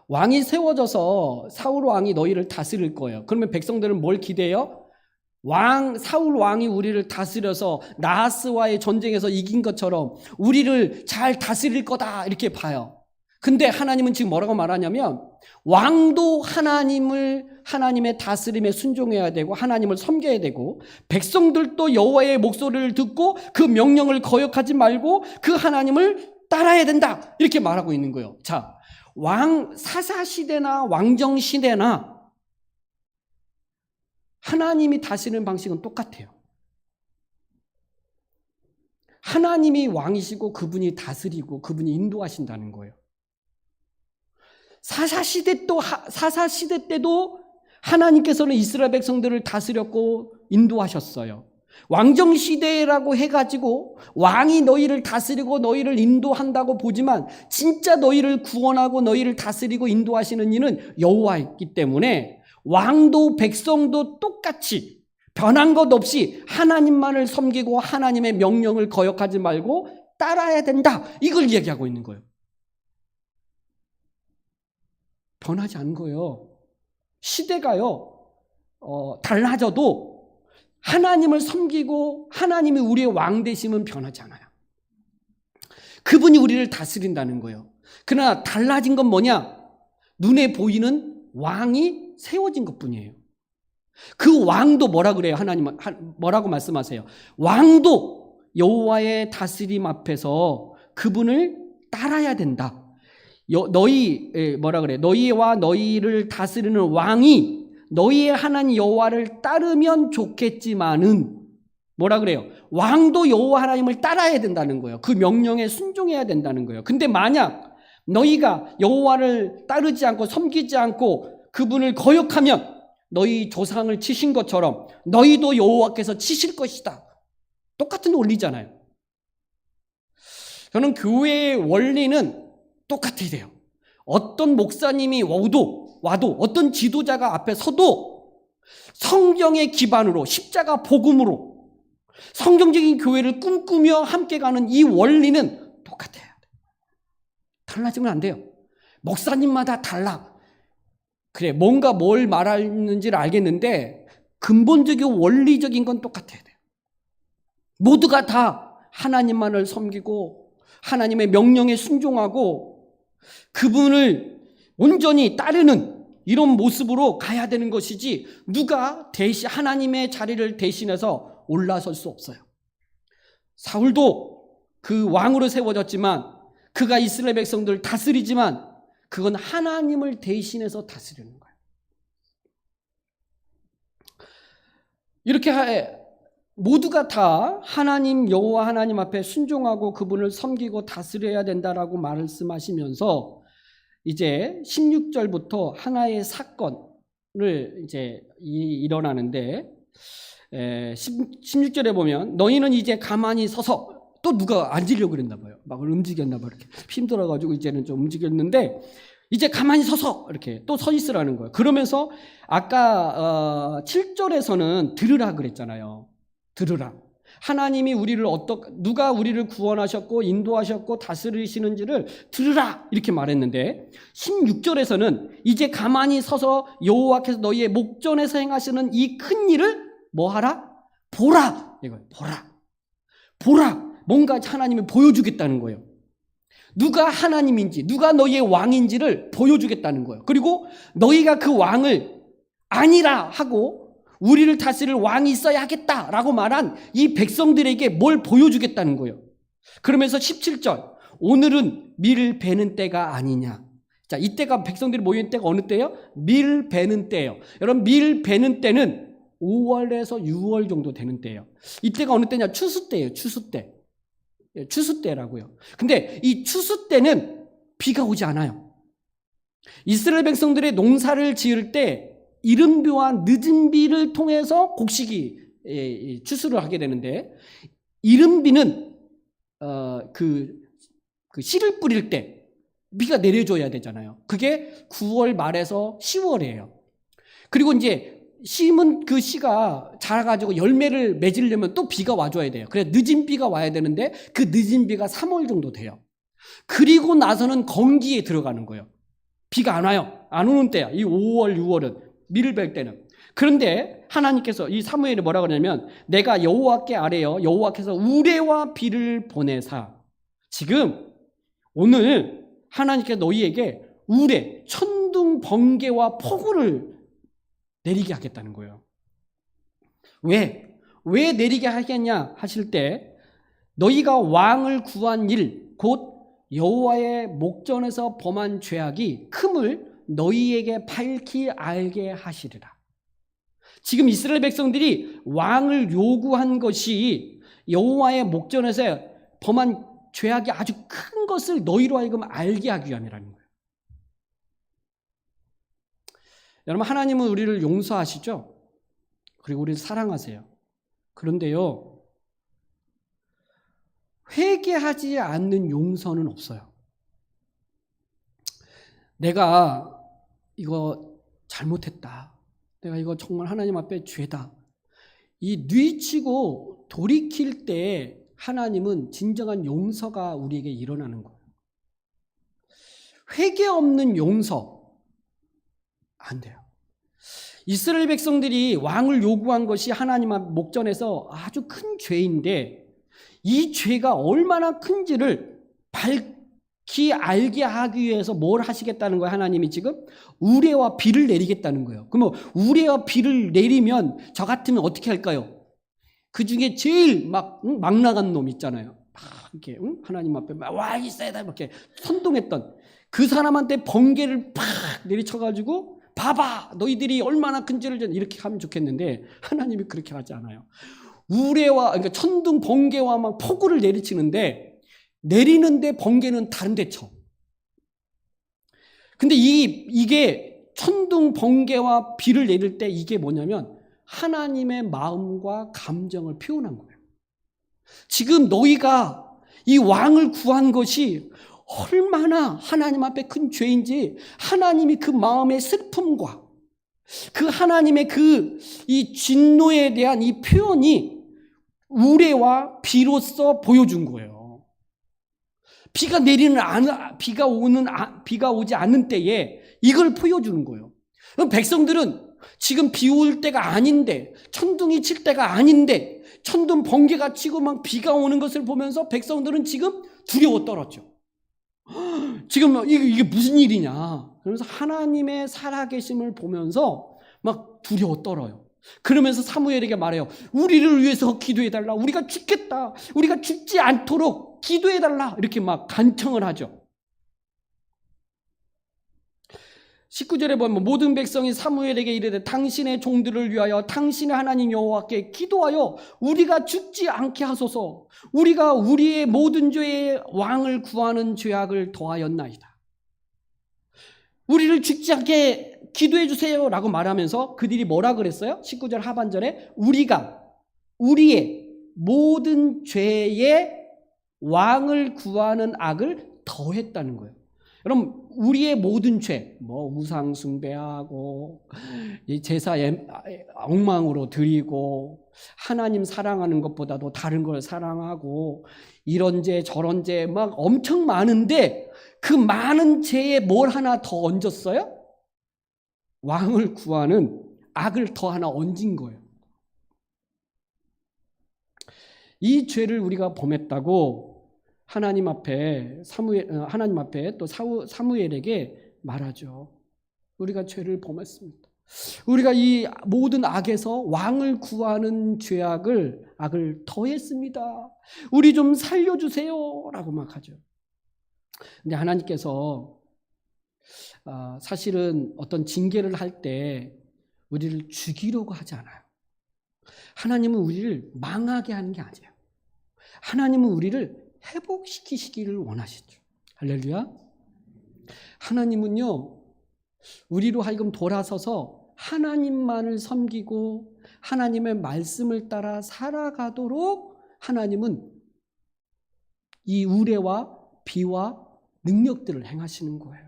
A: 왕이 세워져서 사울 왕이 너희를 다스릴 거예요. 그러면 백성들은 뭘 기대해요? 사울 왕이 우리를 다스려서 나하스와의 전쟁에서 이긴 것처럼 우리를 잘 다스릴 거다 이렇게 봐요. 근데 하나님은 지금 뭐라고 말하냐면 왕도 하나님의 다스림에 순종해야 되고 하나님을 섬겨야 되고 백성들도 여호와의 목소리를 듣고 그 명령을 거역하지 말고 그 하나님을 따라야 된다 이렇게 말하고 있는 거예요. 자, 사사시대나 왕정시대나 하나님이 다스리는 방식은 똑같아요. 하나님이 왕이시고 그분이 다스리고 그분이 인도하신다는 거예요. 사사시대 때도 하나님께서는 이스라엘 백성들을 다스렸고 인도하셨어요. 왕정시대라고 해가지고 왕이 너희를 다스리고 너희를 인도한다고 보지만 진짜 너희를 구원하고 너희를 다스리고 인도하시는 이는 여호와이기 때문에 왕도 백성도 똑같이 변한 것 없이 하나님만을 섬기고 하나님의 명령을 거역하지 말고 따라야 된다. 이걸 이야기하고 있는 거예요. 변하지 않은 거예요. 시대가요, 달라져도 하나님을 섬기고 하나님이 우리의 왕 되심은 변하지 않아요. 그분이 우리를 다스린다는 거예요. 그러나 달라진 건 뭐냐? 눈에 보이는 왕이 세워진 것뿐이에요. 그 왕도 뭐라 그래요? 하나님은 뭐라고 말씀하세요? 왕도 여호와의 다스림 앞에서 그분을 따라야 된다. 너희와 너희를 다스리는 왕이 너희의 하나님 여호와를 따르면 좋겠지만은 뭐라 그래요? 왕도 여호와 하나님을 따라야 된다는 거예요. 그 명령에 순종해야 된다는 거예요. 근데 만약 너희가 여호와를 따르지 않고 섬기지 않고 그분을 거역하면 너희 조상을 치신 것처럼 너희도 여호와께서 치실 것이다. 똑같은 원리잖아요. 저는 교회의 원리는 똑같아야 돼요. 어떤 목사님이 와도 어떤 지도자가 앞에 서도 성경의 기반으로 십자가 복음으로 성경적인 교회를 꿈꾸며 함께 가는 이 원리는 똑같아야 돼요. 달라지면 안 돼요. 목사님마다 달라. 그래, 뭔가 뭘 말하는지를 알겠는데 근본적인 원리적인 건 똑같아야 돼요. 모두가 다 하나님만을 섬기고 하나님의 명령에 순종하고 그분을 온전히 따르는 이런 모습으로 가야 되는 것이지 누가 하나님의 자리를 대신해서 올라설 수 없어요. 사울도 그 왕으로 세워졌지만 그가 이스라엘 백성들을 다스리지만 그건 하나님을 대신해서 다스리는 거예요. 이렇게 모두가 다 하나님 여호와 하나님 앞에 순종하고 그분을 섬기고 다스려야 된다라고 말씀하시면서 이제 16절부터 하나의 사건을 이제 일어나는데 16절에 보면 너희는 이제 가만히 서서 또 누가 앉으려고 그랬나 봐요. 막 움직였나 봐요. 이렇게 힘들어가지고 이제는 좀 움직였는데 이제 가만히 서서 이렇게 또 서 있으라는 거예요. 그러면서 아까 7절에서는 들으라 그랬잖아요. 들으라. 하나님이 누가 우리를 구원하셨고 인도하셨고 다스리시는지를 들으라 이렇게 말했는데 16절에서는 이제 가만히 서서 여호와께서 너희의 목전에서 행하시는 이 큰 일을 뭐 하라? 보라. 이거예요. 보라. 뭔가 하나님이 보여주겠다는 거예요. 누가 하나님인지 누가 너희의 왕인지를 보여주겠다는 거예요. 그리고 너희가 그 왕을 아니라 하고 우리를 다스릴 왕이 있어야 하겠다라고 말한 이 백성들에게 뭘 보여주겠다는 거예요. 그러면서 17절 오늘은 밀 베는 때가 아니냐. 자, 이때가 백성들이 모인 때가 어느 때예요? 밀 베는 때예요. 여러분 밀 베는 때는 5월에서 6월 정도 되는 때예요. 이때가 어느 때냐? 추수 때예요. 추수 때. 추수 때라고요. 근데 이 추수 때는 비가 오지 않아요. 이스라엘 백성들의 농사를 지을 때 이른 비와 늦은 비를 통해서 곡식이 추수를 하게 되는데 이른 비는 그 씨를 뿌릴 때 비가 내려줘야 되잖아요. 그게 9월 말에서 10월이에요. 그리고 이제 심은 그 씨가 자라가지고 열매를 맺으려면 또 비가 와줘야 돼요. 그래서 늦은 비가 와야 되는데 그 늦은 비가 3월 정도 돼요. 그리고 나서는 건기에 들어가는 거예요. 비가 안 와요. 안 오는 때야. 이 5월, 6월은 밀을 벨 때는. 그런데 하나님께서 이 사무엘이 뭐라 그러냐면 내가 여호와께 아뢰어 여호와께서 우레와 비를 보내사. 지금 오늘 하나님께서 너희에게 우레, 천둥, 번개와 폭우를 내리게 하겠다는 거예요. 왜 내리게 하겠냐 하실 때 너희가 왕을 구한 일, 곧 여호와의 목전에서 범한 죄악이 큼을 너희에게 밝히 알게 하시리라. 지금 이스라엘 백성들이 왕을 요구한 것이 여호와의 목전에서 범한 죄악이 아주 큰 것을 너희로 하여금 알게 하기 위함이라는 거예요. 여러분, 하나님은 우리를 용서하시죠? 그리고 우리를 사랑하세요. 그런데요, 회개하지 않는 용서는 없어요. 내가 이거 잘못했다. 내가 이거 정말 하나님 앞에 죄다. 이 뉘치고 돌이킬 때 하나님은 진정한 용서가 우리에게 일어나는 거예요. 회개 없는 용서 안 돼요. 이스라엘 백성들이 왕을 요구한 것이 하나님 앞 목전에서 아주 큰 죄인데 이 죄가 얼마나 큰지를 밝히 알게 하기 위해서 뭘 하시겠다는 거예요? 하나님이 지금 우레와 비를 내리겠다는 거예요. 그러면 우레와 비를 내리면 저 같으면 어떻게 할까요? 그 중에 제일 막 나간 놈 있잖아요. 막 이렇게 하나님 앞에 막 와 있어야 이렇게 선동했던 그 사람한테 번개를 팍 내리쳐가지고 봐봐 너희들이 얼마나 큰지를 이렇게 하면 좋겠는데 하나님이 그렇게 하지 않아요. 우레와 그러니까 천둥 번개와 막 폭우를 내리치는데 내리는데 번개는 다른 데 쳐. 근데 이게 천둥 번개와 비를 내릴 때 이게 뭐냐면 하나님의 마음과 감정을 표현한 거예요. 지금 너희가 이 왕을 구한 것이 얼마나 하나님 앞에 큰 죄인지 하나님이 그 마음의 슬픔과 그 하나님의 이 진노에 대한 이 표현이 우레와 비로써 보여준 거예요. 비가 오지 않는 때에 이걸 보여주는 거예요. 백성들은 지금 비 올 때가 아닌데 천둥이 칠 때가 아닌데 천둥 번개가 치고 막 비가 오는 것을 보면서 백성들은 지금 두려워 떨었죠. 지금 이게 무슨 일이냐. 그러면서 하나님의 살아계심을 보면서 막 두려워 떨어요. 그러면서 사무엘에게 말해요. 우리를 위해서 기도해달라. 우리가 죽겠다. 우리가 죽지 않도록 기도해달라. 이렇게 막 간청을 하죠. 19절에 보면 모든 백성이 사무엘에게 이르되 당신의 종들을 위하여 당신의 하나님 여호와께 기도하여 우리가 죽지 않게 하소서. 우리가 우리의 모든 죄의 왕을 구하는 죄악을 더하였나이다. 우리를 죽지 않게 기도해 주세요 라고 말하면서 그들이 뭐라 그랬어요? 19절 하반절에 우리가 우리의 모든 죄의 왕을 구하는 악을 더했다는 거예요. 여러분, 우리의 모든 죄, 우상 숭배하고 제사에 엉망으로 드리고 하나님 사랑하는 것보다도 다른 걸 사랑하고 이런 죄 저런 죄 막 엄청 많은데 그 많은 죄에 뭘 하나 더 얹었어요? 왕을 구하는 악을 더 하나 얹은 거예요. 이 죄를 우리가 범했다고 하나님 앞에 또 사무엘에게 말하죠. 우리가 죄를 범했습니다. 우리가 이 모든 악에서 왕을 구하는 악을 더했습니다. 우리 좀 살려주세요라고 막 하죠. 근데 하나님께서 사실은 어떤 징계를 할 때 우리를 죽이려고 하지 않아요. 하나님은 우리를 망하게 하는 게 아니에요. 하나님은 우리를 회복시키시기를 원하시죠. 할렐루야. 하나님은요, 우리로 하여금 돌아서서 하나님만을 섬기고 하나님의 말씀을 따라 살아가도록 하나님은 이 우레와 비와 능력들을 행하시는 거예요.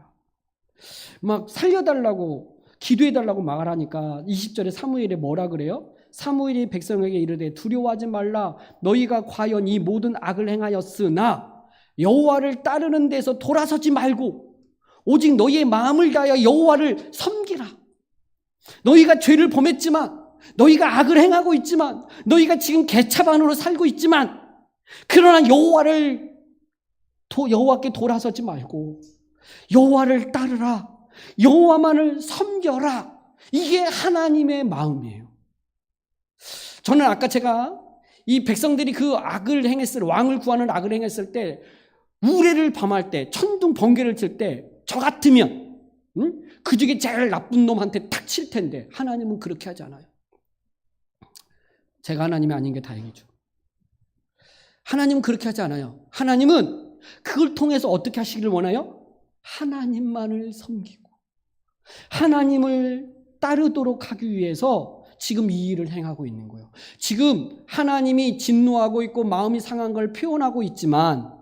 A: 막 살려달라고 기도해달라고 말하니까 20절에 사무엘이 뭐라 그래요? 사무엘이 백성에게 이르되 두려워하지 말라. 너희가 과연 이 모든 악을 행하였으나 여호와를 따르는 데서 돌아서지 말고 오직 너희의 마음을 다하여 여호와를 섬기라. 너희가 죄를 범했지만, 너희가 악을 행하고 있지만, 너희가 지금 개차반으로 살고 있지만, 그러나 여호와께 돌아서지 말고 여호와를 따르라. 여호와만을 섬겨라. 이게 하나님의 마음이에요. 저는 아까 제가 이 백성들이 그 악을 행했을, 왕을 구하는 악을 행했을 때, 우레를 범할 때, 천둥 번개를 칠 때, 저 같으면 그 중에 제일 나쁜 놈한테 탁 칠 텐데 하나님은 그렇게 하지 않아요. 제가 하나님이 아닌 게 다행이죠. 하나님은 그렇게 하지 않아요. 하나님은 그걸 통해서 어떻게 하시기를 원해요? 하나님만을 섬기고 하나님을 따르도록 하기 위해서 지금 이 일을 행하고 있는 거예요. 지금 하나님이 진노하고 있고 마음이 상한 걸 표현하고 있지만,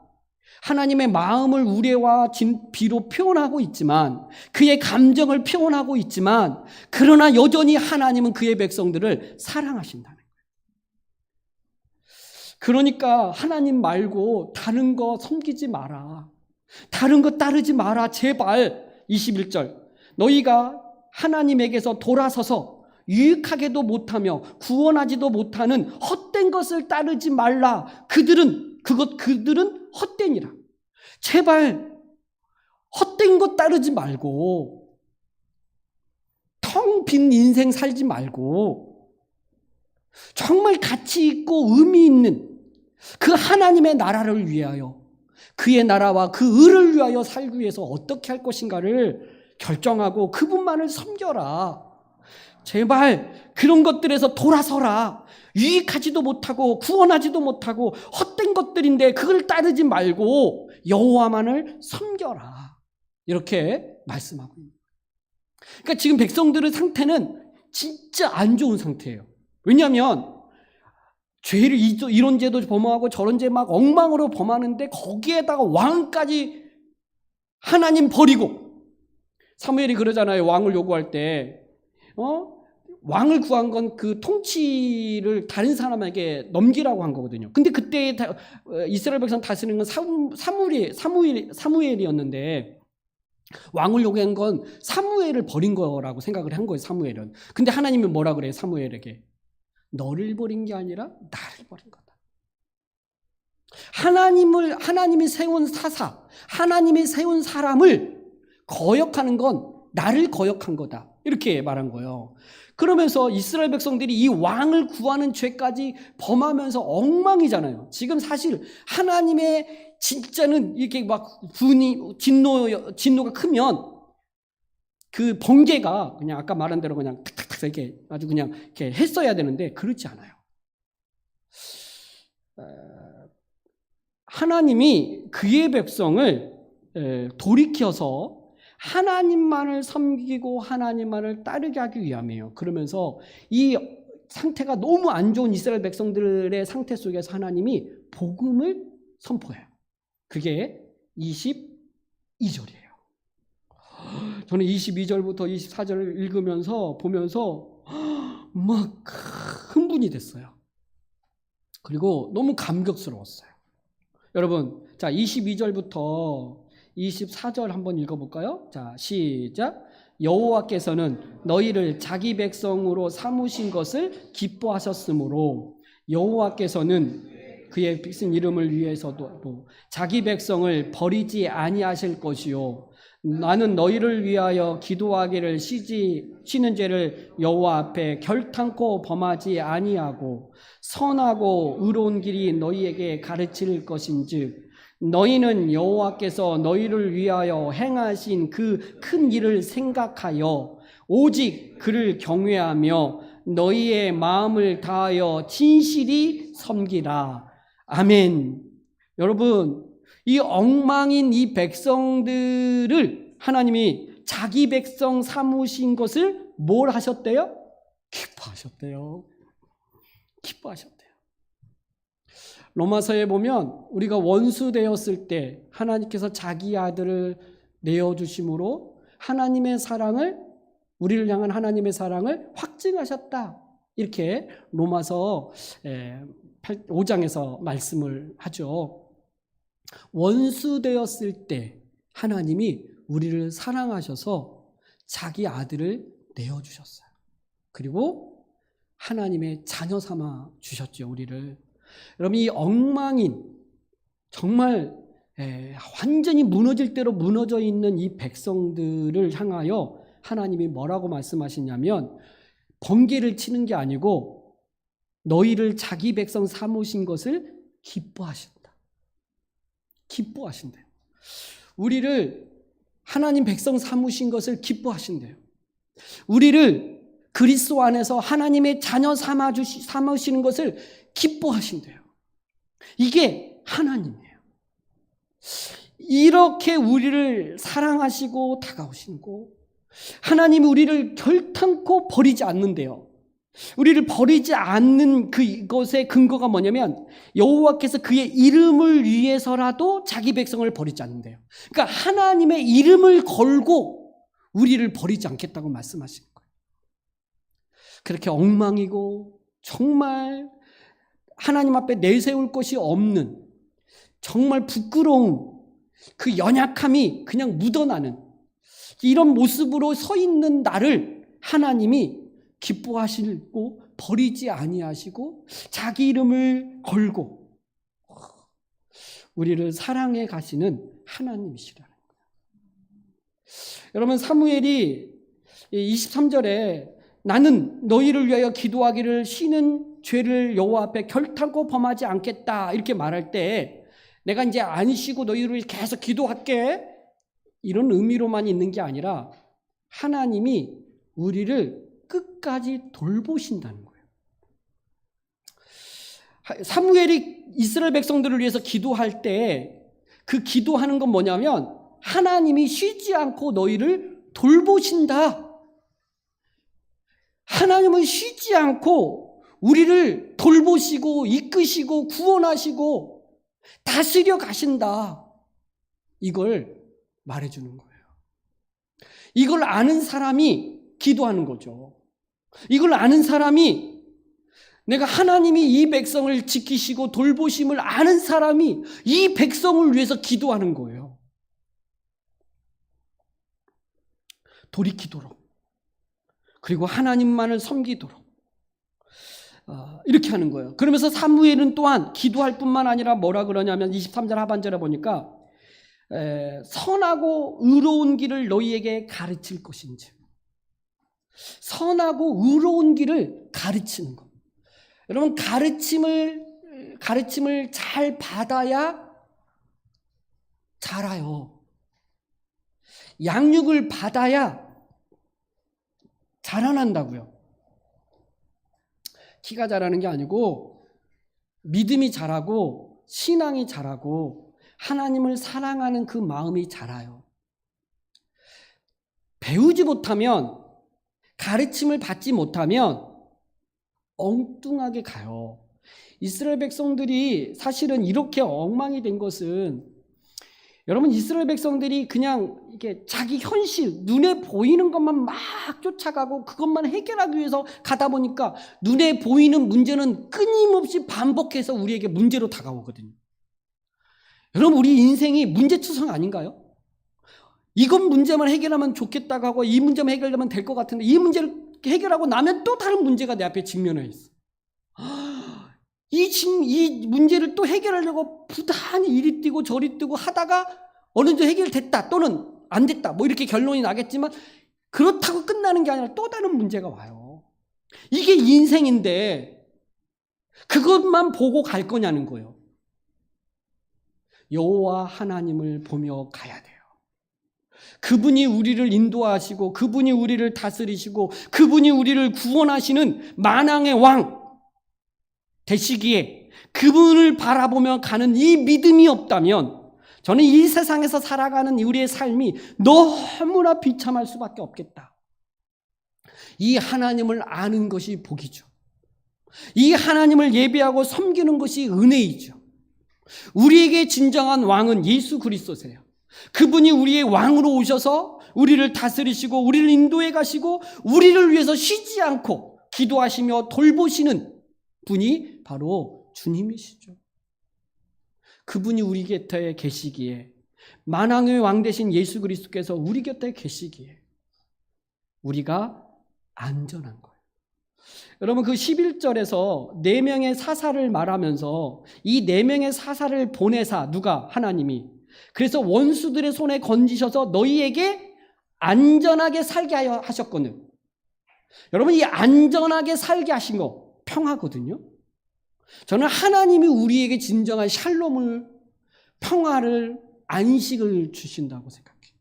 A: 하나님의 마음을 우레와 비로 표현하고 있지만, 그의 감정을 표현하고 있지만, 그러나 여전히 하나님은 그의 백성들을 사랑하신다는 거예요. 그러니까 하나님 말고 다른 거 섬기지 마라. 다른 거 따르지 마라. 제발. 21절. 너희가 하나님에게서 돌아서서 유익하게도 못하며 구원하지도 못하는 헛된 것을 따르지 말라. 그들은 헛되니라. 제발 헛된 것 따르지 말고 텅 빈 인생 살지 말고 정말 가치 있고 의미 있는 그 하나님의 나라를 위하여, 그의 나라와 그 의를 위하여 살기 위해서 어떻게 할 것인가를 결정하고 그분만을 섬겨라. 제발 그런 것들에서 돌아서라. 유익하지도 못하고 구원하지도 못하고 헛된 것들인데 그걸 따르지 말고 여호와만을 섬겨라. 이렇게 말씀하고 있는 거예요. 그러니까 지금 백성들의 상태는 진짜 안 좋은 상태예요. 왜냐하면 죄를 이런 죄도 범하고 저런 죄 막 엉망으로 범하는데 거기에다가 왕까지 하나님 버리고, 사무엘이 그러잖아요. 왕을 요구할 때 왕을 구한 건 그 통치를 다른 사람에게 넘기라고 한 거거든요. 근데 그때 이스라엘 백성 다스리는 건 사무엘이었는데 왕을 요구한 건 사무엘을 버린 거라고 생각을 한 거예요. 사무엘은. 근데 하나님이 뭐라 그래요? 사무엘에게 너를 버린 게 아니라 나를 버린 거다. 하나님이 세운 사사, 하나님이 세운 사람을 거역하는 건 나를 거역한 거다. 이렇게 말한 거예요. 그러면서 이스라엘 백성들이 이 왕을 구하는 죄까지 범하면서 엉망이잖아요. 지금 사실 하나님의 진짜는 이렇게 막 진노가 크면 그 번개가 그냥 아까 말한 대로 그냥 탁탁탁 이렇게 아주 그냥 이렇게 했어야 되는데 그렇지 않아요. 하나님이 그의 백성을 돌이켜서 하나님만을 섬기고 하나님만을 따르게 하기 위함이에요. 그러면서 이 상태가 너무 안 좋은 이스라엘 백성들의 상태 속에서 하나님이 복음을 선포해요. 그게 22절이에요. 저는 22절부터 24절을 읽으면서 보면서 막 흥분이 됐어요. 그리고 너무 감격스러웠어요. 여러분, 자 22절부터 24절 한번 읽어볼까요? 자, 시작. 여호와께서는 너희를 자기 백성으로 삼으신 것을 기뻐하셨으므로 여호와께서는 그의 백성 이름을 위해서도 자기 백성을 버리지 아니하실 것이요 나는 너희를 위하여 기도하기를 쉬는 죄를 여호와 앞에 결탄코 범하지 아니하고 선하고 의로운 길이 너희에게 가르칠 것인즉 너희는 여호와께서 너희를 위하여 행하신 그 큰 일을 생각하여 오직 그를 경외하며 너희의 마음을 다하여 진실이 섬기라. 아멘. 여러분, 이 엉망인 이 백성들을 하나님이 자기 백성 삼으신 것을 뭘 하셨대요? 기뻐하셨대요. 기뻐하셨대요. 로마서에 보면 우리가 원수 되었을 때 하나님께서 자기 아들을 내어주심으로 하나님의 사랑을, 우리를 향한 하나님의 사랑을 확증하셨다. 이렇게 로마서 5장에서 말씀을 하죠. 원수 되었을 때 하나님이 우리를 사랑하셔서 자기 아들을 내어주셨어요. 그리고 하나님의 자녀 삼아 주셨죠, 우리를. 여러분, 이 엉망인, 정말 완전히 무너질 대로 무너져 있는 이 백성들을 향하여 하나님이 뭐라고 말씀하시냐면, 번개를 치는 게 아니고 너희를 자기 백성 삼으신 것을 기뻐하신다. 기뻐하신대요. 우리를 하나님 백성 삼으신 것을 기뻐하신대요. 우리를 그리스도 안에서 하나님의 자녀 삼으시는 것을 기뻐하신대요. 이게 하나님이에요. 이렇게 우리를 사랑하시고 다가오시고, 하나님이 우리를 결탄코 버리지 않는데요. 우리를 버리지 않는 그것의 근거가 뭐냐면, 여호와께서 그의 이름을 위해서라도 자기 백성을 버리지 않는데요. 그러니까 하나님의 이름을 걸고 우리를 버리지 않겠다고 말씀하시는 거예요. 그렇게 엉망이고 정말 하나님 앞에 내세울 것이 없는, 정말 부끄러운 그 연약함이 그냥 묻어나는 이런 모습으로 서 있는 나를 하나님이 기뻐하시고 버리지 아니하시고 자기 이름을 걸고 우리를 사랑해 가시는 하나님이시라는 거예요. 여러분, 사무엘이 23절에 나는 너희를 위하여 기도하기를 쉬는 죄를 여호와 앞에 결탄코 범하지 않겠다 이렇게 말할 때, 내가 이제 안 쉬고 너희를 계속 기도할게, 이런 의미로만 있는 게 아니라 하나님이 우리를 끝까지 돌보신다는 거예요. 사무엘이 이스라엘 백성들을 위해서 기도할 때 그 기도하는 건 뭐냐면, 하나님이 쉬지 않고 너희를 돌보신다. 하나님은 쉬지 않고 우리를 돌보시고 이끄시고 구원하시고 다스려 가신다. 이걸 말해주는 거예요. 이걸 아는 사람이 기도하는 거죠. 이걸 아는 사람이, 내가 하나님이 이 백성을 지키시고 돌보심을 아는 사람이 이 백성을 위해서 기도하는 거예요. 돌이키도록, 그리고 하나님만을 섬기도록 이렇게 하는 거예요. 그러면서 사무엘은 또한 기도할 뿐만 아니라 뭐라 그러냐면 23절 하반절에 보니까 선하고 의로운 길을 너희에게 가르칠 것인지, 선하고 의로운 길을 가르치는 것. 여러분, 가르침을 잘 받아야 자라요. 양육을 받아야 자라난다고요. 키가 자라는 게 아니고 믿음이 자라고 신앙이 자라고 하나님을 사랑하는 그 마음이 자라요. 배우지 못하면, 가르침을 받지 못하면 엉뚱하게 가요. 이스라엘 백성들이 사실은 이렇게 엉망이 된 것은, 여러분, 이스라엘 백성들이 그냥 이렇게 자기 현실, 눈에 보이는 것만 막 쫓아가고 그것만 해결하기 위해서 가다 보니까 눈에 보이는 문제는 끊임없이 반복해서 우리에게 문제로 다가오거든요. 여러분, 우리 인생이 문제투성 아닌가요? 이건 문제만 해결하면 좋겠다고 하고 이 문제만 해결하면 될 것 같은데, 이 문제를 해결하고 나면 또 다른 문제가 내 앞에 직면해 있어. 이 문제를 또 해결하려고 부단히 이리 뛰고 저리 뛰고 하다가 어느 정도 해결됐다 또는 안 됐다 뭐 이렇게 결론이 나겠지만, 그렇다고 끝나는 게 아니라 또 다른 문제가 와요. 이게 인생인데 그것만 보고 갈 거냐는 거예요. 여호와 하나님을 보며 가야 돼요. 그분이 우리를 인도하시고 그분이 우리를 다스리시고 그분이 우리를 구원하시는 만왕의 왕 되시기에 그분을 바라보며 가는 이 믿음이 없다면, 저는 이 세상에서 살아가는 우리의 삶이 너무나 비참할 수밖에 없겠다. 이 하나님을 아는 것이 복이죠. 이 하나님을 예배하고 섬기는 것이 은혜이죠. 우리에게 진정한 왕은 예수 그리스도세요. 그분이 우리의 왕으로 오셔서 우리를 다스리시고 우리를 인도해 가시고 우리를 위해서 쉬지 않고 기도하시며 돌보시는 분이 바로 주님이시죠. 그분이 우리 곁에 계시기에, 만왕의 왕 되신 예수 그리스도께서 우리 곁에 계시기에 우리가 안전한 거예요. 여러분, 그 11절에서 4명의 사사를 말하면서 이 4명의 사사를 보내사, 누가? 하나님이. 그래서 원수들의 손에 건지셔서 너희에게 안전하게 살게 하여 하셨거든. 여러분, 이 안전하게 살게 하신 거 평화거든요. 저는 하나님이 우리에게 진정한 샬롬을, 평화를, 안식을 주신다고 생각해요.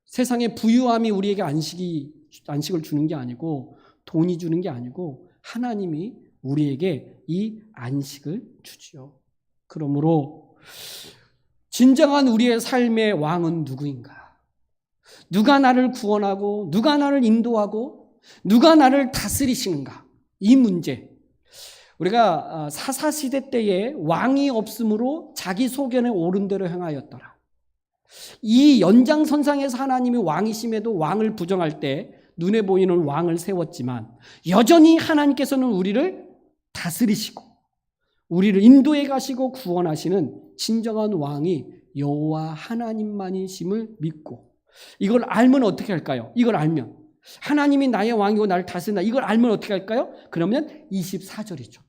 A: 세상의 부유함이 우리에게 안식을 주는 게 아니고, 돈이 주는 게 아니고, 하나님이 우리에게 이 안식을 주지요. 그러므로 진정한 우리의 삶의 왕은 누구인가? 누가 나를 구원하고, 누가 나를 인도하고, 누가 나를 다스리시는가? 이 문제. 우리가 사사시대 때에 왕이 없으므로 자기 소견에 옳은 대로 행하였더라. 이 연장선상에서 하나님이 왕이심에도 왕을 부정할 때 눈에 보이는 왕을 세웠지만 여전히 하나님께서는 우리를 다스리시고 우리를 인도해 가시고 구원하시는 진정한 왕이 여호와 하나님만이심을 믿고, 이걸 알면 어떻게 할까요? 이걸 알면, 하나님이 나의 왕이고 나를 다스린다, 이걸 알면 어떻게 할까요? 그러면 24절이죠.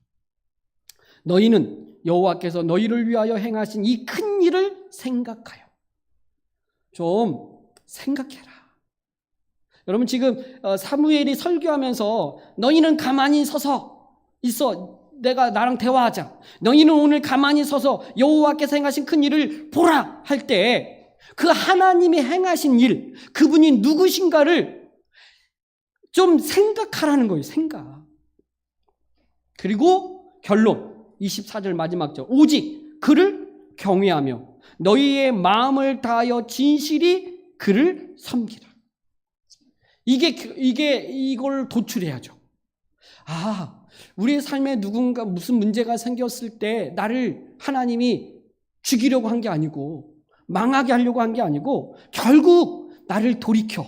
A: 너희는 여호와께서 너희를 위하여 행하신 이 큰 일을 생각하여. 좀 생각해라. 여러분, 지금 사무엘이 설교하면서 너희는 가만히 서서 있어, 내가 나랑 대화하자, 너희는 오늘 가만히 서서 여호와께서 행하신 큰 일을 보라 할 때 그 하나님이 행하신 일, 그분이 누구신가를 좀 생각하라는 거예요. 생각. 그리고 결론 24절 마지막 절, 오직 그를 경외하며 너희의 마음을 다하여 진실이 그를 섬기라. 이걸 도출해야죠. 우리의 삶에 누군가 무슨 문제가 생겼을 때 나를 하나님이 죽이려고 한 게 아니고 망하게 하려고 한 게 아니고 결국 나를 돌이켜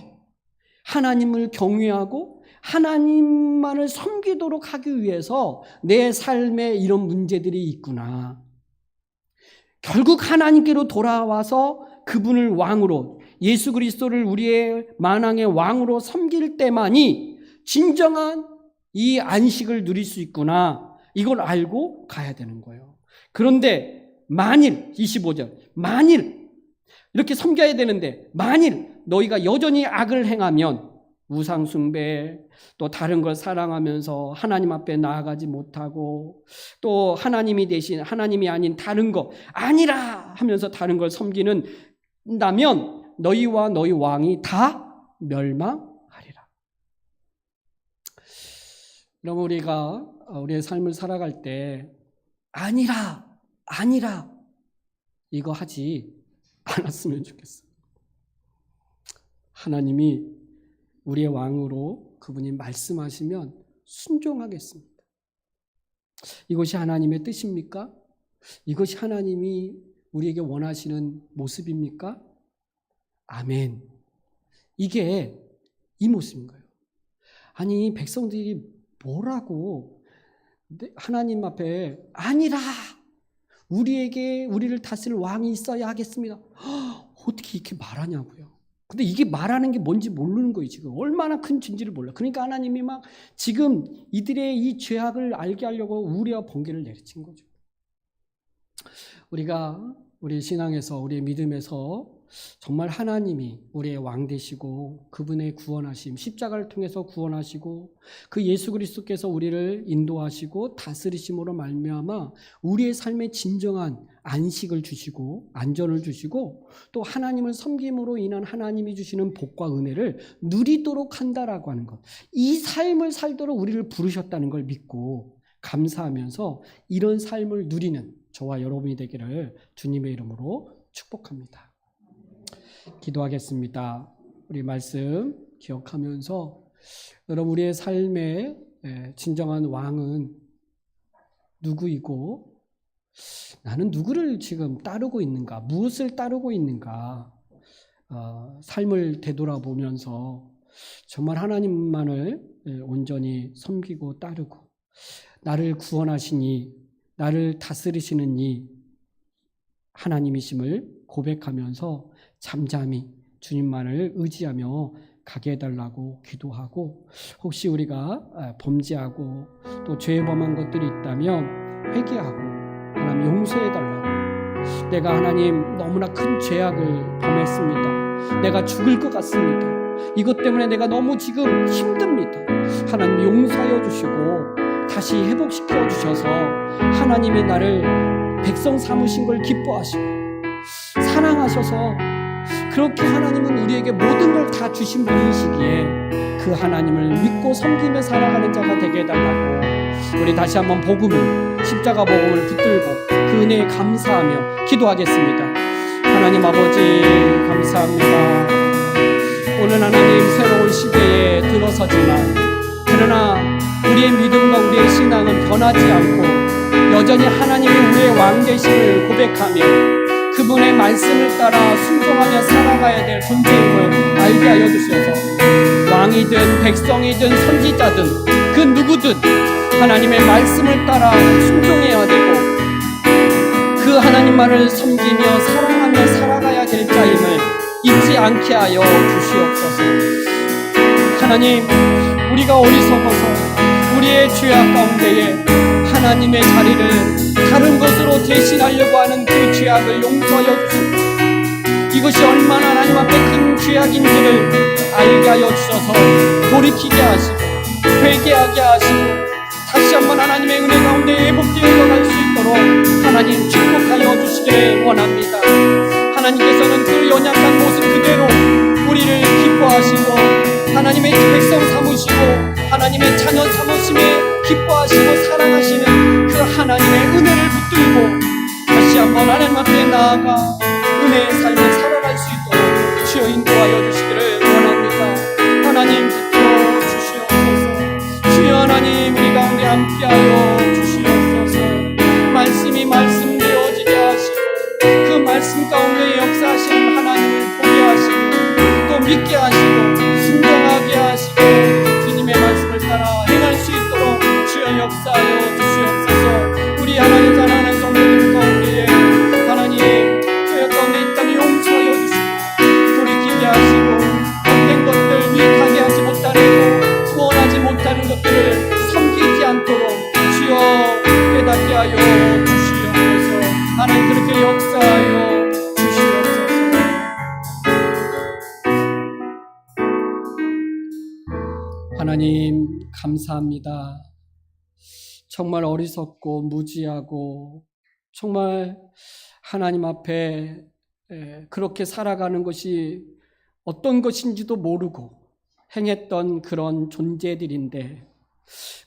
A: 하나님을 경외하고 하나님만을 섬기도록 하기 위해서 내 삶에 이런 문제들이 있구나. 결국 하나님께로 돌아와서 그분을 왕으로, 예수 그리스도를 우리의 만왕의 왕으로 섬길 때만이 진정한 이 안식을 누릴 수 있구나. 이걸 알고 가야 되는 거예요. 그런데 만일, 25절, 만일 이렇게 섬겨야 되는데 만일 너희가 여전히 악을 행하면, 우상 숭배, 또 다른 걸 사랑하면서 하나님 앞에 나아가지 못하고 또 하나님이 대신 하나님이 아닌 다른 거 아니라 하면서 다른 걸 섬기는다면 너희와 너희 왕이 다 멸망하리라. 그럼 우리가 우리의 삶을 살아갈 때 아니라 이거 하지 않았으면 좋겠어요. 하나님이 우리의 왕으로 그분이 말씀하시면 순종하겠습니다. 이것이 하나님의 뜻입니까? 이것이 하나님이 우리에게 원하시는 모습입니까? 아멘. 이게 이 모습인 거예요. 아니, 백성들이 뭐라고 하나님 앞에 아니라 우리를 다스릴 왕이 있어야 하겠습니다. 어떻게 이렇게 말하냐고요. 근데 이게 말하는 게 뭔지 모르는 거예요. 지금 얼마나 큰 죄인지를 몰라. 그러니까 하나님이 막 지금 이들의 이 죄악을 알게 하려고 우리와 번개를 내리친 거죠. 우리가 우리 신앙에서, 우리의 믿음에서 정말 하나님이 우리의 왕 되시고 그분의 구원하심, 십자가를 통해서 구원하시고 그 예수 그리스도께서 우리를 인도하시고 다스리심으로 말미암아 우리의 삶에 진정한 안식을 주시고 안전을 주시고 또 하나님을 섬김으로 인한 하나님이 주시는 복과 은혜를 누리도록 한다라고 하는 것, 이 삶을 살도록 우리를 부르셨다는 걸 믿고 감사하면서 이런 삶을 누리는 저와 여러분이 되기를 주님의 이름으로 축복합니다. 기도하겠습니다. 우리 말씀 기억하면서 여러분, 우리의 삶의 진정한 왕은 누구이고 나는 누구를 지금 따르고 있는가? 무엇을 따르고 있는가? 삶을 되돌아보면서 정말 하나님만을 온전히 섬기고 따르고 나를 구원하시니 나를 다스리시는 이 하나님이심을 고백하면서 잠잠히 주님만을 의지하며 가게 해달라고 기도하고, 혹시 우리가 범죄하고 또 죄 범한 것들이 있다면 회개하고 하나님 용서해달라고, 내가 하나님 너무나 큰 죄악을 범했습니다. 내가 죽을 것 같습니다. 이것 때문에 내가 너무 지금 힘듭니다. 하나님 용서하여 주시고 다시 회복시켜 주셔서 하나님이 나를 백성 삼으신 걸 기뻐하시고 사랑하셔서 그렇게 하나님은 우리에게 모든 걸 다 주신 분이시기에 그 하나님을 믿고 섬기며 살아가는 자가 되게 해달라고, 우리 다시 한번 복음을, 십자가 복음을 붙들고 그 은혜에 감사하며 기도하겠습니다. 하나님 아버지 감사합니다. 오늘 하나님 새로운 시대에 들어서지만 그러나 우리의 믿음과 우리의 신앙은 변하지 않고 여전히 하나님이 우리의 왕 되심을 고백하며 그분의 말씀을 따라 순종하며 살아가야 될 존재임을 알게 하여 주셔서 왕이든 백성이든 선지자든 그 누구든 하나님의 말씀을 따라 순종해야 되고 그 하나님만을 섬기며 사랑하며 살아가야 될 자임을 잊지 않게 하여 주시옵소서. 하나님, 우리가 어리석어서 우리의 죄악 가운데에 하나님의 자리를 다른 것으로 대신하려고 하는 그 죄악을 용서하여 주시고 이것이 얼마나 하나님 앞에 큰 죄악인지를 알게 하여 주셔서 돌이키게 하시고 회개하게 하시고 다시 한번 하나님의 은혜 가운데 회복되어 갈 수 있도록 하나님 축복하여 주시기를 원합니다. 하나님께서는 그 연약한 모습 그대로 우리를 기뻐하시고 하나님의 백성 삼으시고 하나님의 자녀 삼으심에 기뻐하시고 사랑하시는 그 하나님의 은혜를 붙들고 다시 한번 하나님 앞에 나아가 은혜의 삶을 살아갈 수 있도록 주여 인도하여 주시기를 원합니다. 하나님 붙들어 주시옵소서. 주여 하나님 우리 가운데 함께하여 주시옵소서. 말씀이 말씀 되어지게 하시고 그 말씀 가운데 역사하시는 하나님을 보게 하시고 또 믿게 하시고 순종하게 하시고 주님의 말씀을 따라 행할 수 있도록 주여 역사하여 주시옵소서. 우리 하나님 사랑하는 성도들 가운데에 하나님 죄악 가운데 있다면 용서하여 주시고 돌이키게 하시고 못된 것들 유익하게 하지 못하는 것 구원하지 못하는 것들을 섬기지 않도록 주여 깨닫게 하여 주시옵소서. 하나님 그렇게 역사하여 주시옵소서. 하나님 감사합니다. 정말 어리석고 무지하고 정말 하나님 앞에 그렇게 살아가는 것이 어떤 것인지도 모르고 행했던 그런 존재들인데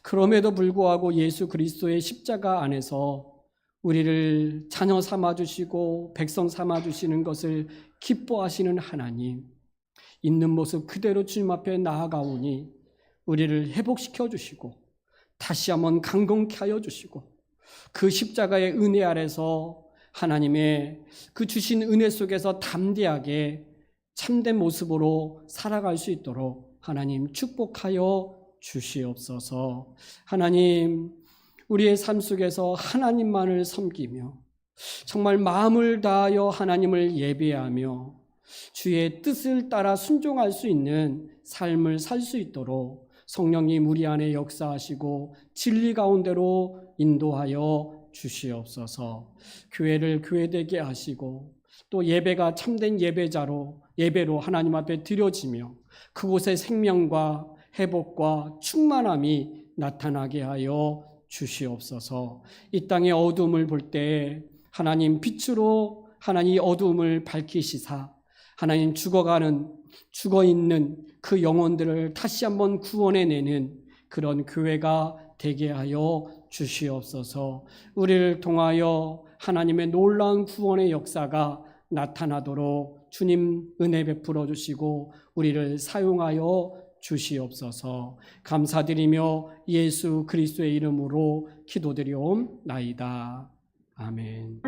A: 그럼에도 불구하고 예수 그리스도의 십자가 안에서 우리를 자녀 삼아주시고 백성 삼아주시는 것을 기뻐하시는 하나님, 있는 모습 그대로 주님 앞에 나아가오니 우리를 회복시켜 주시고 다시 한번 강건케 하여 주시고 그 십자가의 은혜 아래서 하나님의 그 주신 은혜 속에서 담대하게 참된 모습으로 살아갈 수 있도록 하나님 축복하여 주시옵소서. 하나님 우리의 삶 속에서 하나님만을 섬기며 정말 마음을 다하여 하나님을 예배하며 주의 뜻을 따라 순종할 수 있는 삶을 살 수 있도록 성령님 우리 안에 역사하시고 진리 가운데로 인도하여 주시옵소서. 교회를 교회되게 하시고 또 예배가 참된 예배로 하나님 앞에 드려지며 그곳에 생명과 회복과 충만함이 나타나게 하여 주시옵소서. 이 땅의 어두움을 볼 때 하나님 빛으로 하나님 어두움을 밝히시사 하나님 죽어있는 그 영혼들을 다시 한번 구원해내는 그런 교회가 되게 하여 주시옵소서. 우리를 통하여 하나님의 놀라운 구원의 역사가 나타나도록 주님 은혜 베풀어 주시고 우리를 사용하여 주시옵소서. 감사드리며 예수 그리스도의 이름으로 기도드리옵나이다. 아멘.